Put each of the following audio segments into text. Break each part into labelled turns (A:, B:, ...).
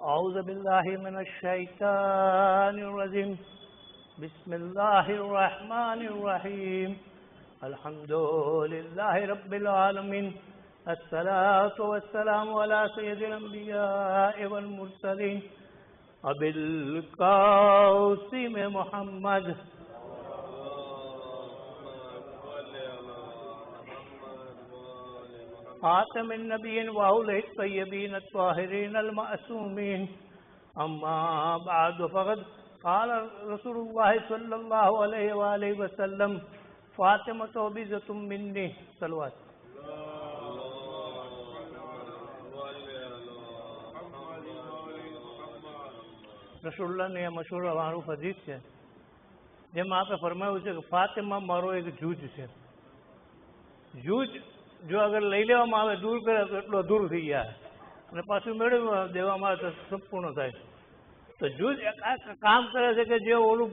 A: أعوذ بالله من الشيطان الرجيم بسم الله الرحمن الرحيم الحمد لله رب العالمين الصلاة والسلام على سيد الأنبياء والمرسلين أبي القاسم محمد خاتم النبيين وأولئك الطيبين الطاهرين المعصومين أما بعد فقد قال رسول الله صلى الله عليه وآله وسلم فاطمة بضعة مني صلوات રસુલ્લાહની આ મશહૂર મારૂફ હદીસ છે જેમાં આપણે ફરમાવ્યું છે કે ફાતિમા મારો એક જૂજ છે. જૂજ જો અગર લઈ લેવામાં આવે દૂર કરે તો એટલો દૂર થઈ જાય અને પાછું મેળવી દેવામાં આવે તો સંપૂર્ણ થાય. તો જૂજ કામ કરે છે કે જે ઓલું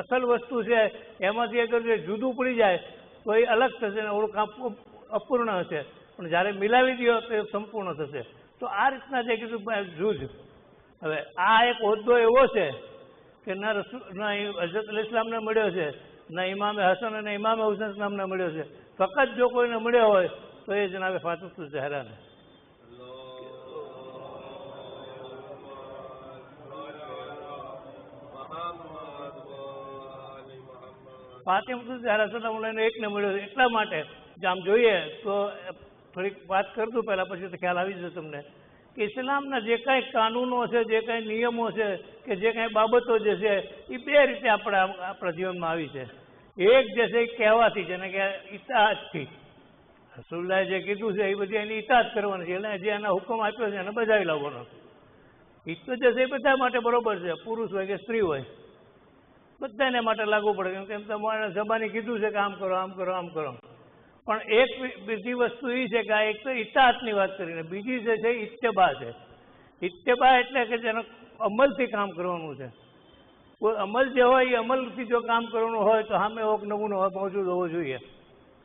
A: અસલ વસ્તુ છે એમાંથી અગર જે જુદું પડી જાય તો એ અલગ થશે ને ઓલું કામ અપૂર્ણ હશે, પણ જ્યારે મિલાવી દો તો એ સંપૂર્ણ થશે. તો આ રીતના જે કીધું જૂજ. હવે આ એક હોદ્દો એવો છે કે ના હઝરત અલી ઇસ્લામને મળ્યો છે, ના ઇમામે હસન અને ઇમામે હુસૈન નામને મળ્યો છે. ફક્ત જો કોઈને મળ્યો હોય તો એ જનાબે ફાતિમતુઝ ઝહરાને. ફાતિમતુઝ ઝહરા સલામુલ્લાહને એકને મળ્યો છે. એટલા માટે જે આમ જોઈએ તો થોડીક વાત કરી દઉં પહેલાં, પછી તો ખ્યાલ આવી જશે તમને કે ઇસ્લામના જે કાંઈ કાનૂનો છે, જે કાંઈ નિયમો છે, કે જે કાંઈ બાબતો જે છે એ બે રીતે આપણા જીવનમાં આવી છે. એક જે છે એ કહેવાથી, જેને કે ઇતાઅતથી. રસૂલુલ્લાહે જે કીધું છે એ બધી એની ઇતાઅત કરવાની છે, એટલે જે એના હુકમ આપ્યો છે એને બજાવી લાવવાનો. એ તો જે છે એ બધા માટે બરોબર છે, પુરુષ હોય કે સ્ત્રી હોય, બધાને માટે લાગુ પડે. કેમ કે એમ તમારે જબાની કીધું છે કે આમ કરો, આમ કરો, આમ કરો. પણ એક બીજી વસ્તુ એ છે કે આ એક તો ઇતાઅતની વાત કરીને, બીજી જે છે ઇત્તબા છે. ઇત્તબા એટલે કે જેનો અમલથી કામ કરવાનું છે. કોઈ અમલ જે હોય એ અમલથી જો કામ કરવાનું હોય તો સામે એક નમૂનો મોજૂદ હોવો જોઈએ,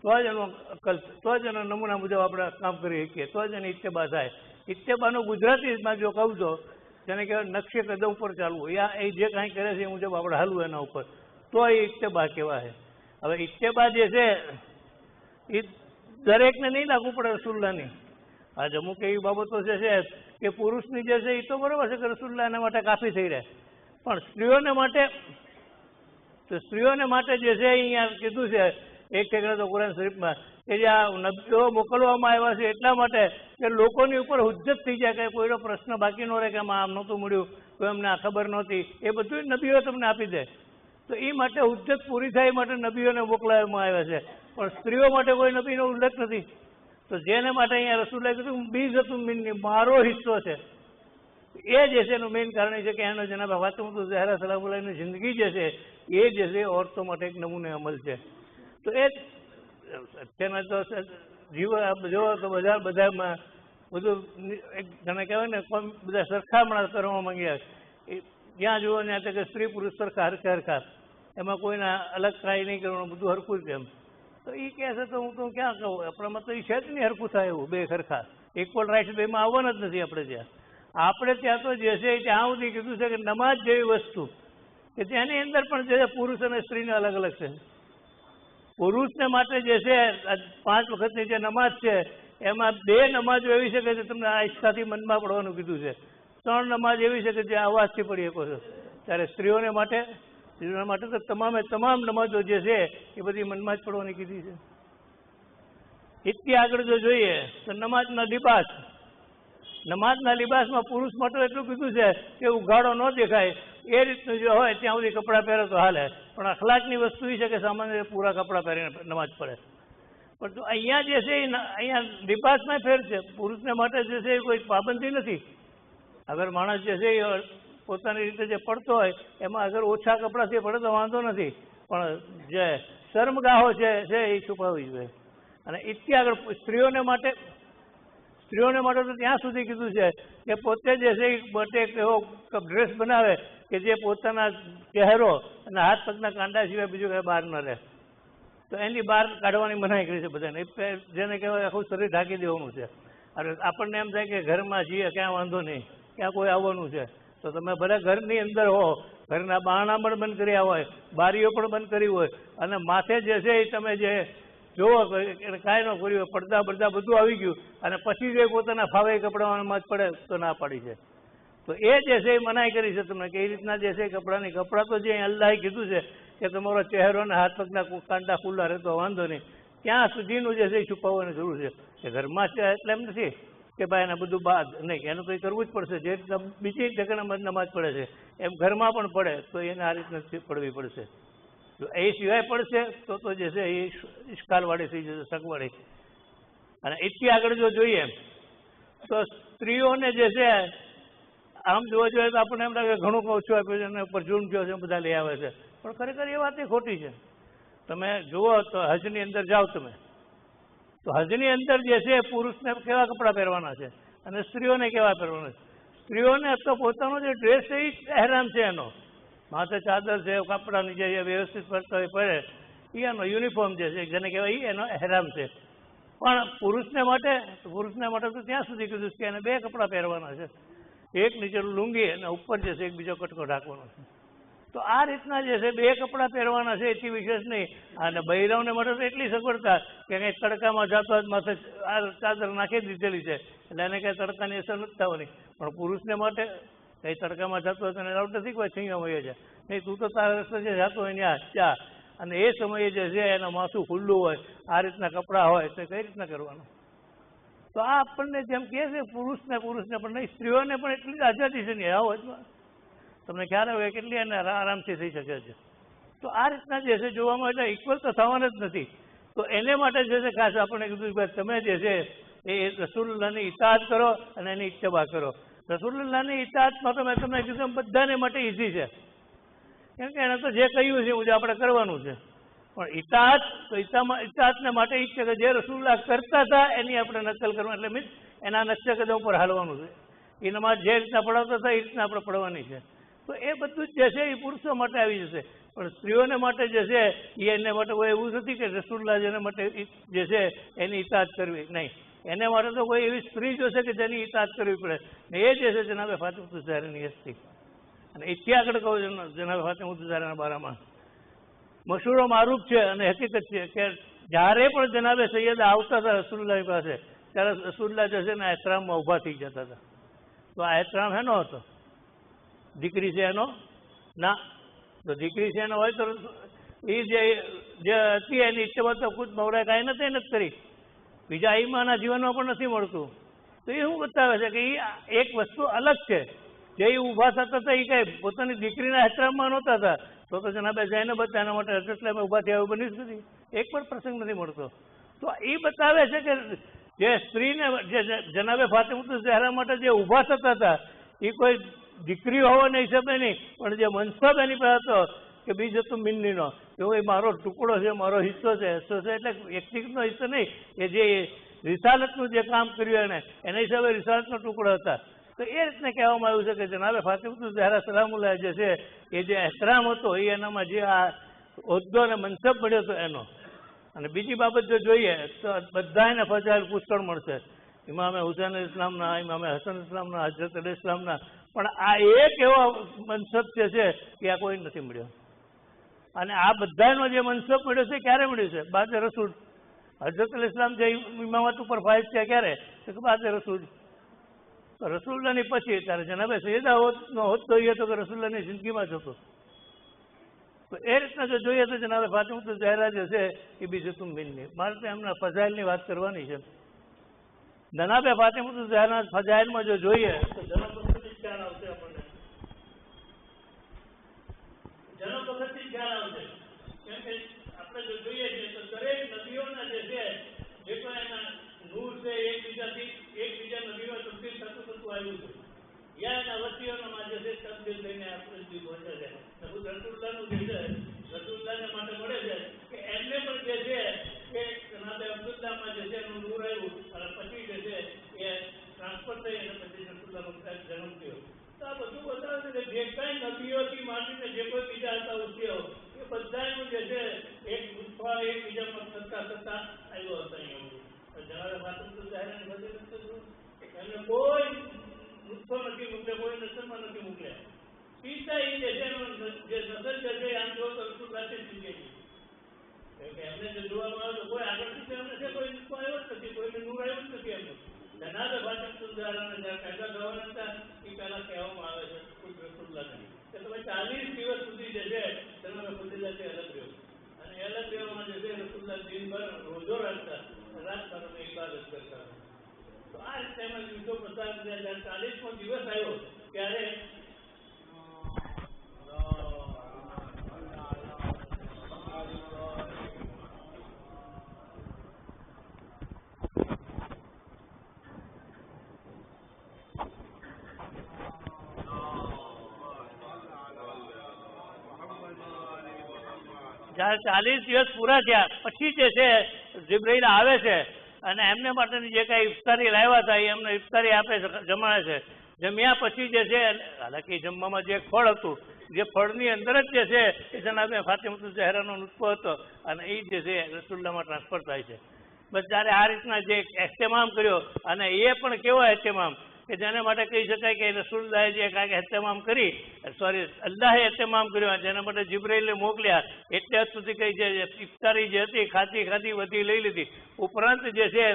A: તો જ એનો અકલ, તો જ એનો નમૂના મુજબ આપણે કામ કરી શકીએ, તો જ એની ઇત્તબા થાય. ઇત્તબાનું ગુજરાતીમાં જો કહું તો જેને કહેવાય નકશે કદમ ઉપર ચાલવું, યા એ જે કાંઈ કરે છે એ મુજબ આપણે હાલવું એના ઉપર, તો એ ઇત્તબા કહેવાય. હવે ઇત્તબા જે છે એ દરેકને નહીં લાગુ પડે રસુલ્લાહની. આજે અમુક એવી બાબતો છે કે પુરુષની જે છે એ તો બરાબર છે કે રસુલ્લાહ એના માટે કાફી થઈ રહે, પણ સ્ત્રીઓને માટે જે છે અહીંયા કીધું છે એક ઠેકાણે તો કુરાન શરીફમાં કે જે આ નબીઓ મોકલવામાં આવ્યા છે એટલા માટે કે લોકોની ઉપર હુજ્જત થઈ જાય, કે કોઈનો પ્રશ્ન બાકી ન રહે કે આમ નહોતું મળ્યું, કોઈ અમને આ ખબર નહોતી, એ બધું નબીઓ તમને આપી દે. તો એ માટે હુજ્જત પૂરી થાય માટે નબીઓને મોકલાવવામાં આવ્યા છે, પણ સ્ત્રીઓ માટે કોઈ નબીનો ઉલ્લેખ નથી. તો જેને માટે અહીંયા રસૂલે કીધું બીઝતુમ મિન્ની, મારો હિસ્સો છે. એ જે છે એનું મેઇન કારણ એ છે કે એનો જનાબ ફાતિમતુઝ ઝહરા સલામુલ્લાહની જિંદગી જે છે એ જે છે ઓરતો માટે એક નમૂને અમલ છે. તો એ અત્યારના તો જોવો તો બધામાં બધું એક જેને કહેવાય ને બધા સરખામણા કરવા માંગ્યા. જ્યાં જુઓ ત્યાં તો કે સ્ત્રી પુરુષ સરખા હરખા, એમાં કોઈના અલગ કાંઈ નહીં કરવાનું, બધું હરખું જ એમ. તો એ કહે છે તો હું તો ક્યાં કહું, આપણામાં તો એ છે જ નહીં હરખું થાય એવું, બે સરખા ઇક્વલ રાઇટ્સ બેમાં આવવાના જ નથી આપણે ત્યાં. આપણે ત્યાં તો જે છે ત્યાં સુધી કીધું છે કે નમાજ જેવી વસ્તુ કે તેની અંદર પણ જે પુરુષ અને સ્ત્રીને અલગ અલગ છે. પુરુષને માટે જે છે 5 વખતની જે નમાજ છે એમાં 2 નમાજો એવી છે કે જે તમને આસ્થાથી મનમાં પડવાનું કીધું છે, 3 નમાજ એવી છે કે જે અવાજથી પડી શકો છો. ત્યારે સ્ત્રીઓને માટે તો તમામ નમાજો જે છે એ બધી મનમાં જ પડવાની કીધી છે. ઇત્તી આગળ જો જોઈએ તો નમાજના લિબાસમાં પુરુષ માટે એટલું કીધું છે કે ઉઘાડો ન દેખાય એ રીતનું જો હોય ત્યાં સુધી કપડાં પહેરે તો હાલે, પણ અખલાકની વસ્તુ એ છે કે સામાન્ય પૂરા કપડાં પહેરીને નમાજ પડે. પણ તો અહીંયા જે છે અહીંયા લિબાસમાં ફેર છે. પુરુષને માટે જે છે એ કોઈ પાબંદી નથી. અગર માણસ જે છે એ પોતાની રીતે જે પડતો હોય એમાં અગર ઓછા કપડાથી પડે તો વાંધો નથી, પણ જે શર્મગાહો છે એ છુપાવવી જોઈએ. અને ઇત્તી આગળ સ્ત્રીઓને માટે તો ત્યાં સુધી કીધું છે કે પોતે જે છે એ પોતે એવો ડ્રેસ બનાવે કે જે પોતાના ચહેરો અને હાથ પગના કાંડા સિવાય બીજું કંઈ બહાર ન રહે. તો એની બહાર કાઢવાની મનાઈ કરી છે બધાને. જેને કહેવાય આખું શરીર ઢાંકી દેવાનું છે. અને આપણને એમ થાય કે ઘરમાં જઈએ ક્યાં વાંધો નહીં, કે આ કોઈ આવવાનું છે, તો તમે ભલે ઘરની અંદર હો, ઘરના બારણા પણ બંધ કર્યા હોય, બારીઓ પણ બંધ કરી હોય, અને માથે જે છે એ તમે જે જોવો એટલે કાંઈ ન કર્યું હોય, પડદા બડદા બધું આવી ગયું, અને પછી જે પોતાના ફાવે કપડામાં જ પડે તો ના પાડી છે. તો એ જે છે એ મનાઈ કરી છે તમને કે એ રીતના જે છે કપડાની, કપડાં તો જે અલ્લાહે કીધું છે કે તમારો ચહેરો અને હાથ પગના કાંટા ખુલ્લા રહેતો વાંધો નહીં, ત્યાં સુધીનું જે છે એ છુપાવવાની જરૂર છે. કે ઘરમાં છે એટલે એમ નથી કે ભાઈ એને બધું બાદ નહીં, એનું કંઈ કરવું જ પડશે. જે રીતના બીજી જગ્યાએ નમાજ પડે છે એમ ઘરમાં પણ પડે તો એને આ રીતના પડવી પડશે. જો એ સિવાય પડશે તો જે છે એ ઇશ્કાલવાળી થઈ જશે, શકવાળી. અને એથી આગળ જો જોઈએ તો સ્ત્રીઓને જે છે આમ જોવા જોઈએ તો આપણને એમ લાગે ઘણું ઓછું આપ્યું છે અને ઉપર જૂન થયો છે બધા લઈ આવે છે, પણ ખરેખર એ વાત એ ખોટી છે. તમે જુઓ તો હજની અંદર જાઓ તમે, તો હજની અંદર જે છે પુરુષને કેવા કપડાં પહેરવાના છે અને સ્ત્રીઓને કેવા પહેરવાના છે. સ્ત્રીઓને તો પોતાનો જે ડ્રેસ છે એ હેરાન છે, એનો માથે ચાદર છે, કપડાની જે વ્યવસ્થિત પહેરે એ એનો યુનિફોર્મ જે છે જેને કહેવાય એ એનો હેરામ છે. પણ પુરુષને માટે તો ત્યાં સુધી કીધું કે એને બે કપડાં પહેરવાના છે, એક નીચેનું લુંગી અને ઉપર જે છે એક બીજો કટકો ઢાંકવાનો છે. તો આ રીતના જે છે બે કપડાં પહેરવાના છે, એથી વિશેષ નહીં. અને બૈરાઓને માટે તો એટલી સગવડતા કે કંઈ તડકામાં જતો માથે આ ચાદર નાખી દીધેલી છે એટલે એને કંઈ તડકાની અસર નથી થવાની. પણ પુરુષને માટે કંઈ તડકામાં જતો હોય તો એને રાઉટ નથી કોઈ છીંગા હોય છે નહીં, તું તો તારા રસ્તે જે જતો હોય ત્યાં ચા, અને એ સમયે જે છે એનું માથું ખુલ્લું હોય, આ રીતના કપડાં હોય તો કઈ રીતના કરવાનું. તો આ આપણને જેમ કહે છે પુરુષને પણ નહીં, સ્ત્રીઓને પણ એટલી જ આઝાદી છે ને આવો તમને ખ્યાલ આવે કેટલી એને આરામથી થઈ શકે છે. તો આ રીતના જે છે જોવામાં એટલે ઇક્વલ તો થવાના જ નથી. તો એને માટે જે છે ખાસ આપણે કીધું કે તમે જે છે એ રસૂલુલ્લાહની ઇતાઅત કરો અને એની ઇત્તબા કરો. રસૂલુલ્લાહની ઇતાઅતમાં તો મેં તમને કીધું બધાને માટે ઇઝી છે, કેમ કે એને તો જે કહ્યું છે એ આપણે કરવાનું છે. પણ ઇતાઅત તો ઇતાઅતને માટે એ જ છે કે જે રસૂલુલ્લાહ કરતા હતા એની આપણે નકલ કરવાની, એટલે મીન્સ એના નકશા કદમ ઉપર હાલવાનું છે. એ નમાઝ જે રીતના પડાવતા હતા એ રીતના આપણે પડવાની છે. તો એ બધું જ જે છે એ પુરુષો માટે આવી જશે. પણ સ્ત્રીઓને માટે જે છે એ એને માટે કોઈ એવું નથી કે રસૂલુલ્લાહ જેના માટે જે છે એની ઇતાઅત કરવી નહીં. એને માટે તો કોઈ એવી સ્ત્રી જોશે કે જેની ઇતાઅત કરવી પડે, ને એ જે છે જનાબે ફાતિમતુઝ ઝહરાની હસ્તી. અને એથી આગળ કહું જનાબે ફાતિમતુઝ ઝહરાના બારામાં મશહૂર મારૂફ છે અને હકીકત છે કે જ્યારે પણ જનાબે સૈયદા આવતા હતા રસૂલુલ્લાહ પાસે ત્યારે રસૂલુલ્લાહ જે છે ને એહતરામમાં ઊભા થઈ જતા હતા. તો આ એહતરામ એનો હતો, દીકરી છે એનો ના, તો દીકરી છે એનો હોય તો એ જે હતી એની ઈચ્છા તો ખુદ મવડાએ કાંઈ નથી કરી, બીજા ઈમાના જીવનમાં પણ નથી મળતું. તો એ શું બતાવે છે કે એ એક વસ્તુ અલગ છે. જે એ ઊભા થતા હતા એ કાંઈ પોતાની દીકરીના એહતરામમાં નહોતા હતા, તો જનાબે જૈનબ હતા એના માટે હઝરત ઇસ્લામે ઊભા થયા એવું બની જ નથી, એક પણ પ્રસંગ નથી મળતો. તો એ બતાવે છે કે જે સ્ત્રીને જે જનાબે ફાતિમતુઝ ઝહરા માટે જે ઊભા થતા હતા એ કોઈ દીકરી હોવાના હિસાબે નહીં, પણ જે મનસબ એની પાસે હતો કે બીજું મિન્નીનો એવો એ મારો ટુકડો છે, મારો હિસ્સો છે એટલે વ્યક્તિગતનો હિસ્સો નહીં, એ જે રિસાલતનું જે કામ કર્યું એના હિસાબે રિસાલતનો ટુકડો હતા. તો એ રીતને કહેવામાં આવ્યું છે કે જનાબે ફાતિમતુઝ ઝહરા સલામુલ્લાહ જે છે એ જે એહતરામ હતો એ એનામાં જે આ હોદ્દો અને મનસબ મળ્યો હતો એનો. અને બીજી બાબત જો જોઈએ તો બધાને ફજાઇલ પુષ્કળ મળશે, ઇમામે હુસૈન ઇસ્લામના, ઇમામે હસન ઇસ્લામના, હજરત અલી ઇસ્લામના, પણ આ એક એવો મનસબ જે છે એ આ કોઈ નથી મળ્યો. અને આ બધાનો જે મનસબ મળ્યો છે ક્યારે મળ્યું છે? બાદે રસૂલ. હજરત અલી ઇસ્લામ જે ઇમામત ઉપર ફાઇઝ છે ક્યારે? તો બાદે રસૂલ. રસૂલુલ્લાહની પછી ત્યારે જનાબે સૈયદા નો હોદ્દો એ હતો કે રસૂલુલ્લાહની જિંદગીમાં જ હતો. તો એ રીતના જો જોઈએ તો જનાબે ફાતિમતુઝ ઝહરા જે છે એ બીજું મિન્ની. મારે તો એમના ફજાઇલની વાત કરવાની છે. જનાબે ફાતિમતુઝ ઝહરા ફજાઇલમાં જો જોઈએ તો જન્મ વખતથી જ ખ્યાલ આવશે આપણને, જન્મ વખતથી જ ખ્યાલ આવશે. કેમ કે આપણે જો જોઈએ છીએ તો દરેક નદીઓના જે છે જે કોઈ એના નૂર છે એકબીજા નદીઓ તબદીલ થતું આવ્યું છે. યા એના વતીઓના જે છે તબદીલ થઈને આપણે સુધી પહોંચે છે. રસૂલુલ્લાહનું જે છે રસૂલુલ્લાહને માટે મળે છે કે એમને પણ જે છે એ જનાબે અબ્દુલ્લાહમાં જે છે એનું નૂર આવ્યું અને પછી જે છે એ ટ્રાન્સફર થઈ અને પછી રસૂલુલ્લાહનો જન્મ થયો. તો આ બધું બતાવે છે કે જે કઈ નદીઓથી માંડીને જે કોઈ બીજા હતા ઉદ્યોગ એ બધાનું જે છે એક ગુફા એકબીજામાં થતા આવ્યો હતો. અહીંયા જનાબે ફાતિમતુઝ ઝહરાની ફજીલત એમને કોઈ તો નથી મોકલ્યા, કોઈ નસલમાં નથી મોકલ્યા. સીધા એ જે છે જે નસલ છે આમ જો તો રસુલ્લાહથી જ શીખેલી. એમને જો જોવામાં આવે તો કોઈ આગળથી એમને છે કોઈ નુસ્ખો આવ્યો જ નથી, કોઈને નૂર આવ્યો જ નથી. એમનું જનાબે ફાતિમતુલ ઝહરાને જ્યારે પેદા થવાના હતા એ પહેલા કહેવામાં આવે છે ખુદ રસુલ્લાહને કે તમે 40 દિવસ સુધી જે છે જનાબે ફાતિમાથી અલગ રહ્યો, અને અલગ રહેવામાં જે છે રસુલ્લાહ દિનભર રોજો રાખતા, રાતભર અમે ઇબાદત કરતા. તો આ રીતે એમાં દિવસો પસાર થયા. જ્યારે 40મો દિવસ આવ્યો ત્યારે જ્યારે 40 દિવસ પૂરા થયા પછી જે છે જિબ્રાઈલ આવે છે અને એમને માટેની જે કાંઈ ઇફતારી લાવ્યા હતા એ એમને ઇફતારી આપે છે, જમાડે છે. જમ્યા પછી જે છે, હાલાકી જમવામાં જે ફળ હતું, જે ફળની અંદર જ જે છે એ જનાબે ફાતિમતુલ ઝહરાનો નુસ્ખો હતો અને એ જે છે રસુલ્લાહમાં ટ્રાન્સફર થાય છે. બસ જ્યારે આ રીતના જે એહતમામ કર્યો, અને એ પણ કેવો એહતમામ કે જેના માટે કહી શકાય કે રસુલ્લાહે જે કાંઈક એહતમામ કરી, અલ્લાહે એહતમામ કર્યો, જેના માટે જિબ્રાઈલને મોકલ્યા. એટલે સુધી કહી છે ઇફતારી જે હતી ખાતી વધી લઈ લીધી. ઉપરાંત જે છે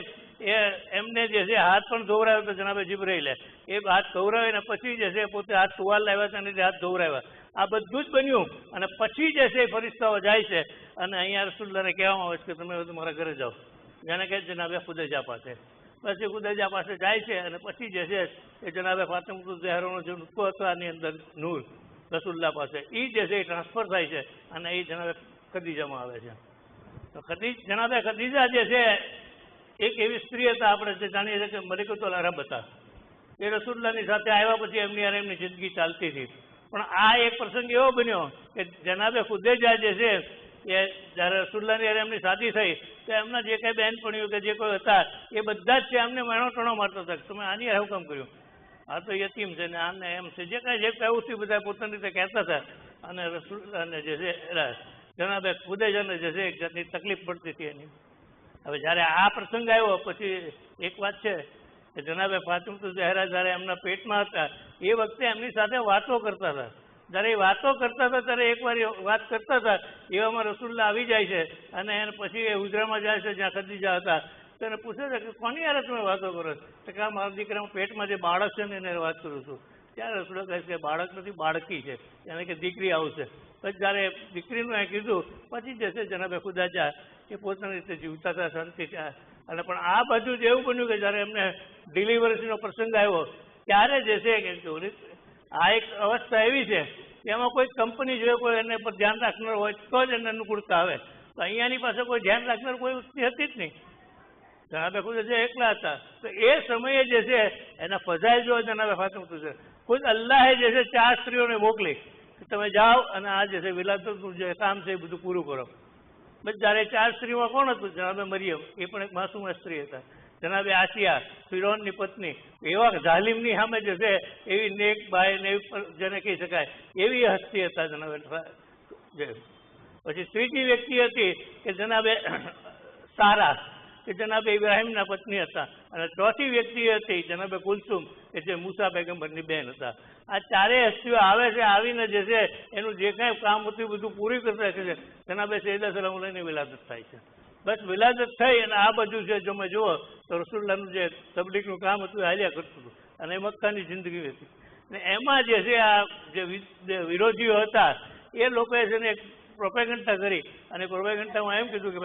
A: એ એમને જે છે હાથ પણ ધોવરાવ્યો હતો જનાબે જિબ્રાઈલે. એ હાથ ધોવરાવીને પછી જે છે પોતે હાથ ટુવાલ લાવ્યા હતા અને હાથ ધોવરાવ્યા. આ બધું જ બન્યું અને પછી જે છે ફરિશ્તાઓ જાય છે અને અહીંયા રસુલ્લાહને કહેવામાં આવે છે કે તમે બધું મારા ઘરે જાઓ. જેને કહે છે જનાબે ખુદેજા પાસે. પછી ખુદેજા પાસે જાય છે અને પછી જે છે એ જનાબે ફાતિમતુલ ઝહરાનો જે નુસ્ખો હતો આની અંદર નૂર રસુલ્લાહ પાસે, એ જે છે એ ટ્રાન્સફર થાય છે અને એ જનાબે ખદીજામાં આવે છે. તો જનાબે ખદીજા જે છે એક એવી સ્ત્રી હતા, આપણે જે જાણીએ છીએ કે મલિકતુલ અરબ હતા. એ રસુલ્લાહની સાથે આવ્યા પછી એમની યાર એમની જિંદગી ચાલતી હતી. પણ આ એક પ્રસંગ એવો બન્યો કે જનાબે ખુદેજા જે છે એ જ્યારે રસુલ્લાહની યાર એમની શાદી થઈ તો એમના જે કંઈ બહેનપણીઓ કે જે કોઈ હતા એ બધા જ છે એમને મેણો ટણો મારતા હતા. તમે આની યાર હુકમ કર્યું, આ તો યતીમ છે ને આને એમ છે, જે કાંઈ જે કહેવું હતું બધા પોતાની રીતે કહેતા હતા. અને રસુલ્લાહને જે છે જનાબે ખુદેજાને જે છે એક જાતની તકલીફ પડતી હતી એની. હવે જ્યારે આ પ્રસંગ આવ્યો પછી એક વાત છે કે જનાબે ફાતિમતુલ ઝહરા જ્યારે એમના પેટમાં હતા એ વખતે એમની સાથે વાતો કરતા હતા. જ્યારે એ વાતો કરતા હતા ત્યારે એકવાર વાત કરતા હતા એવામાં રસુલ્લાહ આવી જાય છે અને એને પછી એ હુજરામાં જાય છે જ્યાં ખદીજા હતા. તો એને પૂછે છે કે કોની યારે તમે વાતો કરો છો? તો કે મારા દીકરાના પેટમાં જે બાળક છે ને એને વાત કરું છું. ત્યારે રસુલ્લાહ કહે છે કે બાળક નથી, બાળકી છે, એને કે દીકરી આવશે. પછી જ્યારે દીકરીનું એ કીધું પછી જે છે જનાબે ખુદેજા એ પોતાની રીતે જીવતા હતા શાંતિ. અને પણ આ બધું જ એવું બન્યું કે જ્યારે એમને ડિલિવરીનો પ્રસંગ આવ્યો ત્યારે જે છે કે આ એક અવસ્થા એવી છે કે એમાં કોઈ કંપની જોઈએ કોઈ એને પર ધ્યાન રાખનાર હોય તો જ એને અનુકૂળતા આવે. તો અહીંયાની પાસે કોઈ ધ્યાન રાખનાર કોઈ વસ્તુ હતી જ નહીં. જનાબે ખુદેજા એકલા હતા. તો એ સમયે જે છે એના ફઝાઇલ જો જનાબે ફાતિમતુલ ઝહરા ખુદ અલ્લાહે જે છે 4 સ્ત્રીઓને મોકલી કે તમે જાઓ અને આ જે છે વિલાદતનું જે કામ છે એ બધું પૂરું કરો. બસ જ્યારે 4 સ્ત્રીમાં કોણ હતું? જનાબે મરિયમ, એ પણ એક માસૂમ સ્ત્રી હતા. જનાબે આસિયા, ફિરૌનની પત્ની, એવા ઝાલિમની સામે જે છે એવી નેક બાઈ ને જેને કહી શકાય એવી હસ્તી હતા જનાબે. પછી ત્રીજી વ્યક્તિ હતી કે જનાબે સારા, કે જનાબે ઇબ્રાહીમના પત્ની હતા. અને ચોથી વ્યક્તિ હતી જનાબે કુલસુમ કે જે મૂસા પૈગંબરની બહેન હતા. આ ચારેય હસ્તીઓ આવે છે, આવીને જે છે એનું જે કાંઈ કામ હતું બધું પૂરું કરતા છે. જનાબે સૈયદા સલામુલ્લાહની વિલાદત થાય છે. બસ વિલાદત થઈ અને આ બધું છે જો જુઓ તો રસુલ્લાહનું જે તબલીગનું કામ હતું એ હાલ્યા કરતું હતું અને એ મક્કાની જિંદગી હતી. ને એમાં જે છે આ જે વિરોધીઓ હતા એ લોકોએ છે ને એક પ્રોપેગન્ડા કરી અને પ્રોપેગન્ડામાં એમ કીધું કે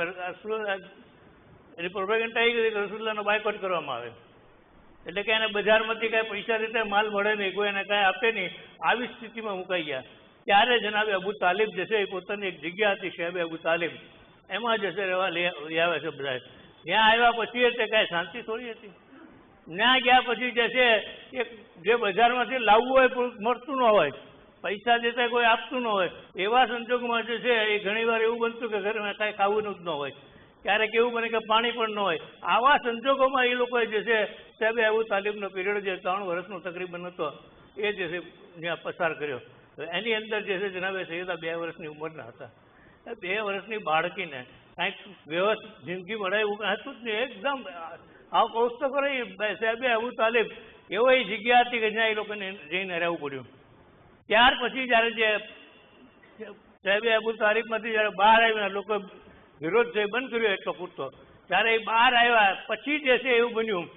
A: એની પ્રોપેગન્ડા એ કીધી કે રસુલ્લાહનો બાયકોટ કરવામાં આવે, એટલે કે એને બજારમાંથી કાંઈ પૈસા રીતે માલ મળે નહીં, કોઈ એને કાંઈ આપે નહીં. આવી સ્થિતિમાં મુકાઈ ગયા. ત્યારે જનાબે અબુ તાલિબ જે છે એ પોતાની એક જગ્યા હતી શેબે અબુ તાલિબ, એમાં જે છે રહેવા લઈ આવે છે બધા. ત્યાં આવ્યા પછી તે કાંઈ શાંતિ થોડી હતી. ત્યાં ગયા પછી જે છે એક જે બજારમાંથી લાવવું હોય મળતું ન હોય, પૈસા દેતા કોઈ આપતું ન હોય, એવા સંજોગોમાં જે છે એ ઘણીવાર એવું બનતું કે ઘરમાં કાંઈ ખાવું જ ન હોય, ક્યારેક એવું બને કે પાણી પણ ન હોય. આવા સંજોગોમાં એ લોકોએ જે છે શેબે અબુ તાલિબનો પીરિયડ જે 3 વર્ષનો તકરીબન હતો એ જે છે ત્યાં પસાર કર્યો. એની અંદર જે છે જનાબે સૈયદા 2 વર્ષની ઉંમરના હતા. 2 વર્ષની બાળકીને કાંઈક વ્યવસ્થિત જિંદગી મળે એવું કાંઈ હતું જ નહીં. એકદમ આવું કહું તો ખરો સાહેબે અબુ તાલિબ એવો એ જગ્યા હતી કે જ્યાં એ લોકોને જઈને રહેવું પડ્યું. ત્યાર પછી જયારે જે સાહેબે અબુ તાલિબમાંથી જયારે બહાર આવ્યા, લોકો વિરોધ જે બંધ કર્યો એટલો પૂરતો, ત્યારે એ બહાર આવ્યા પછી જે છે એવું બન્યું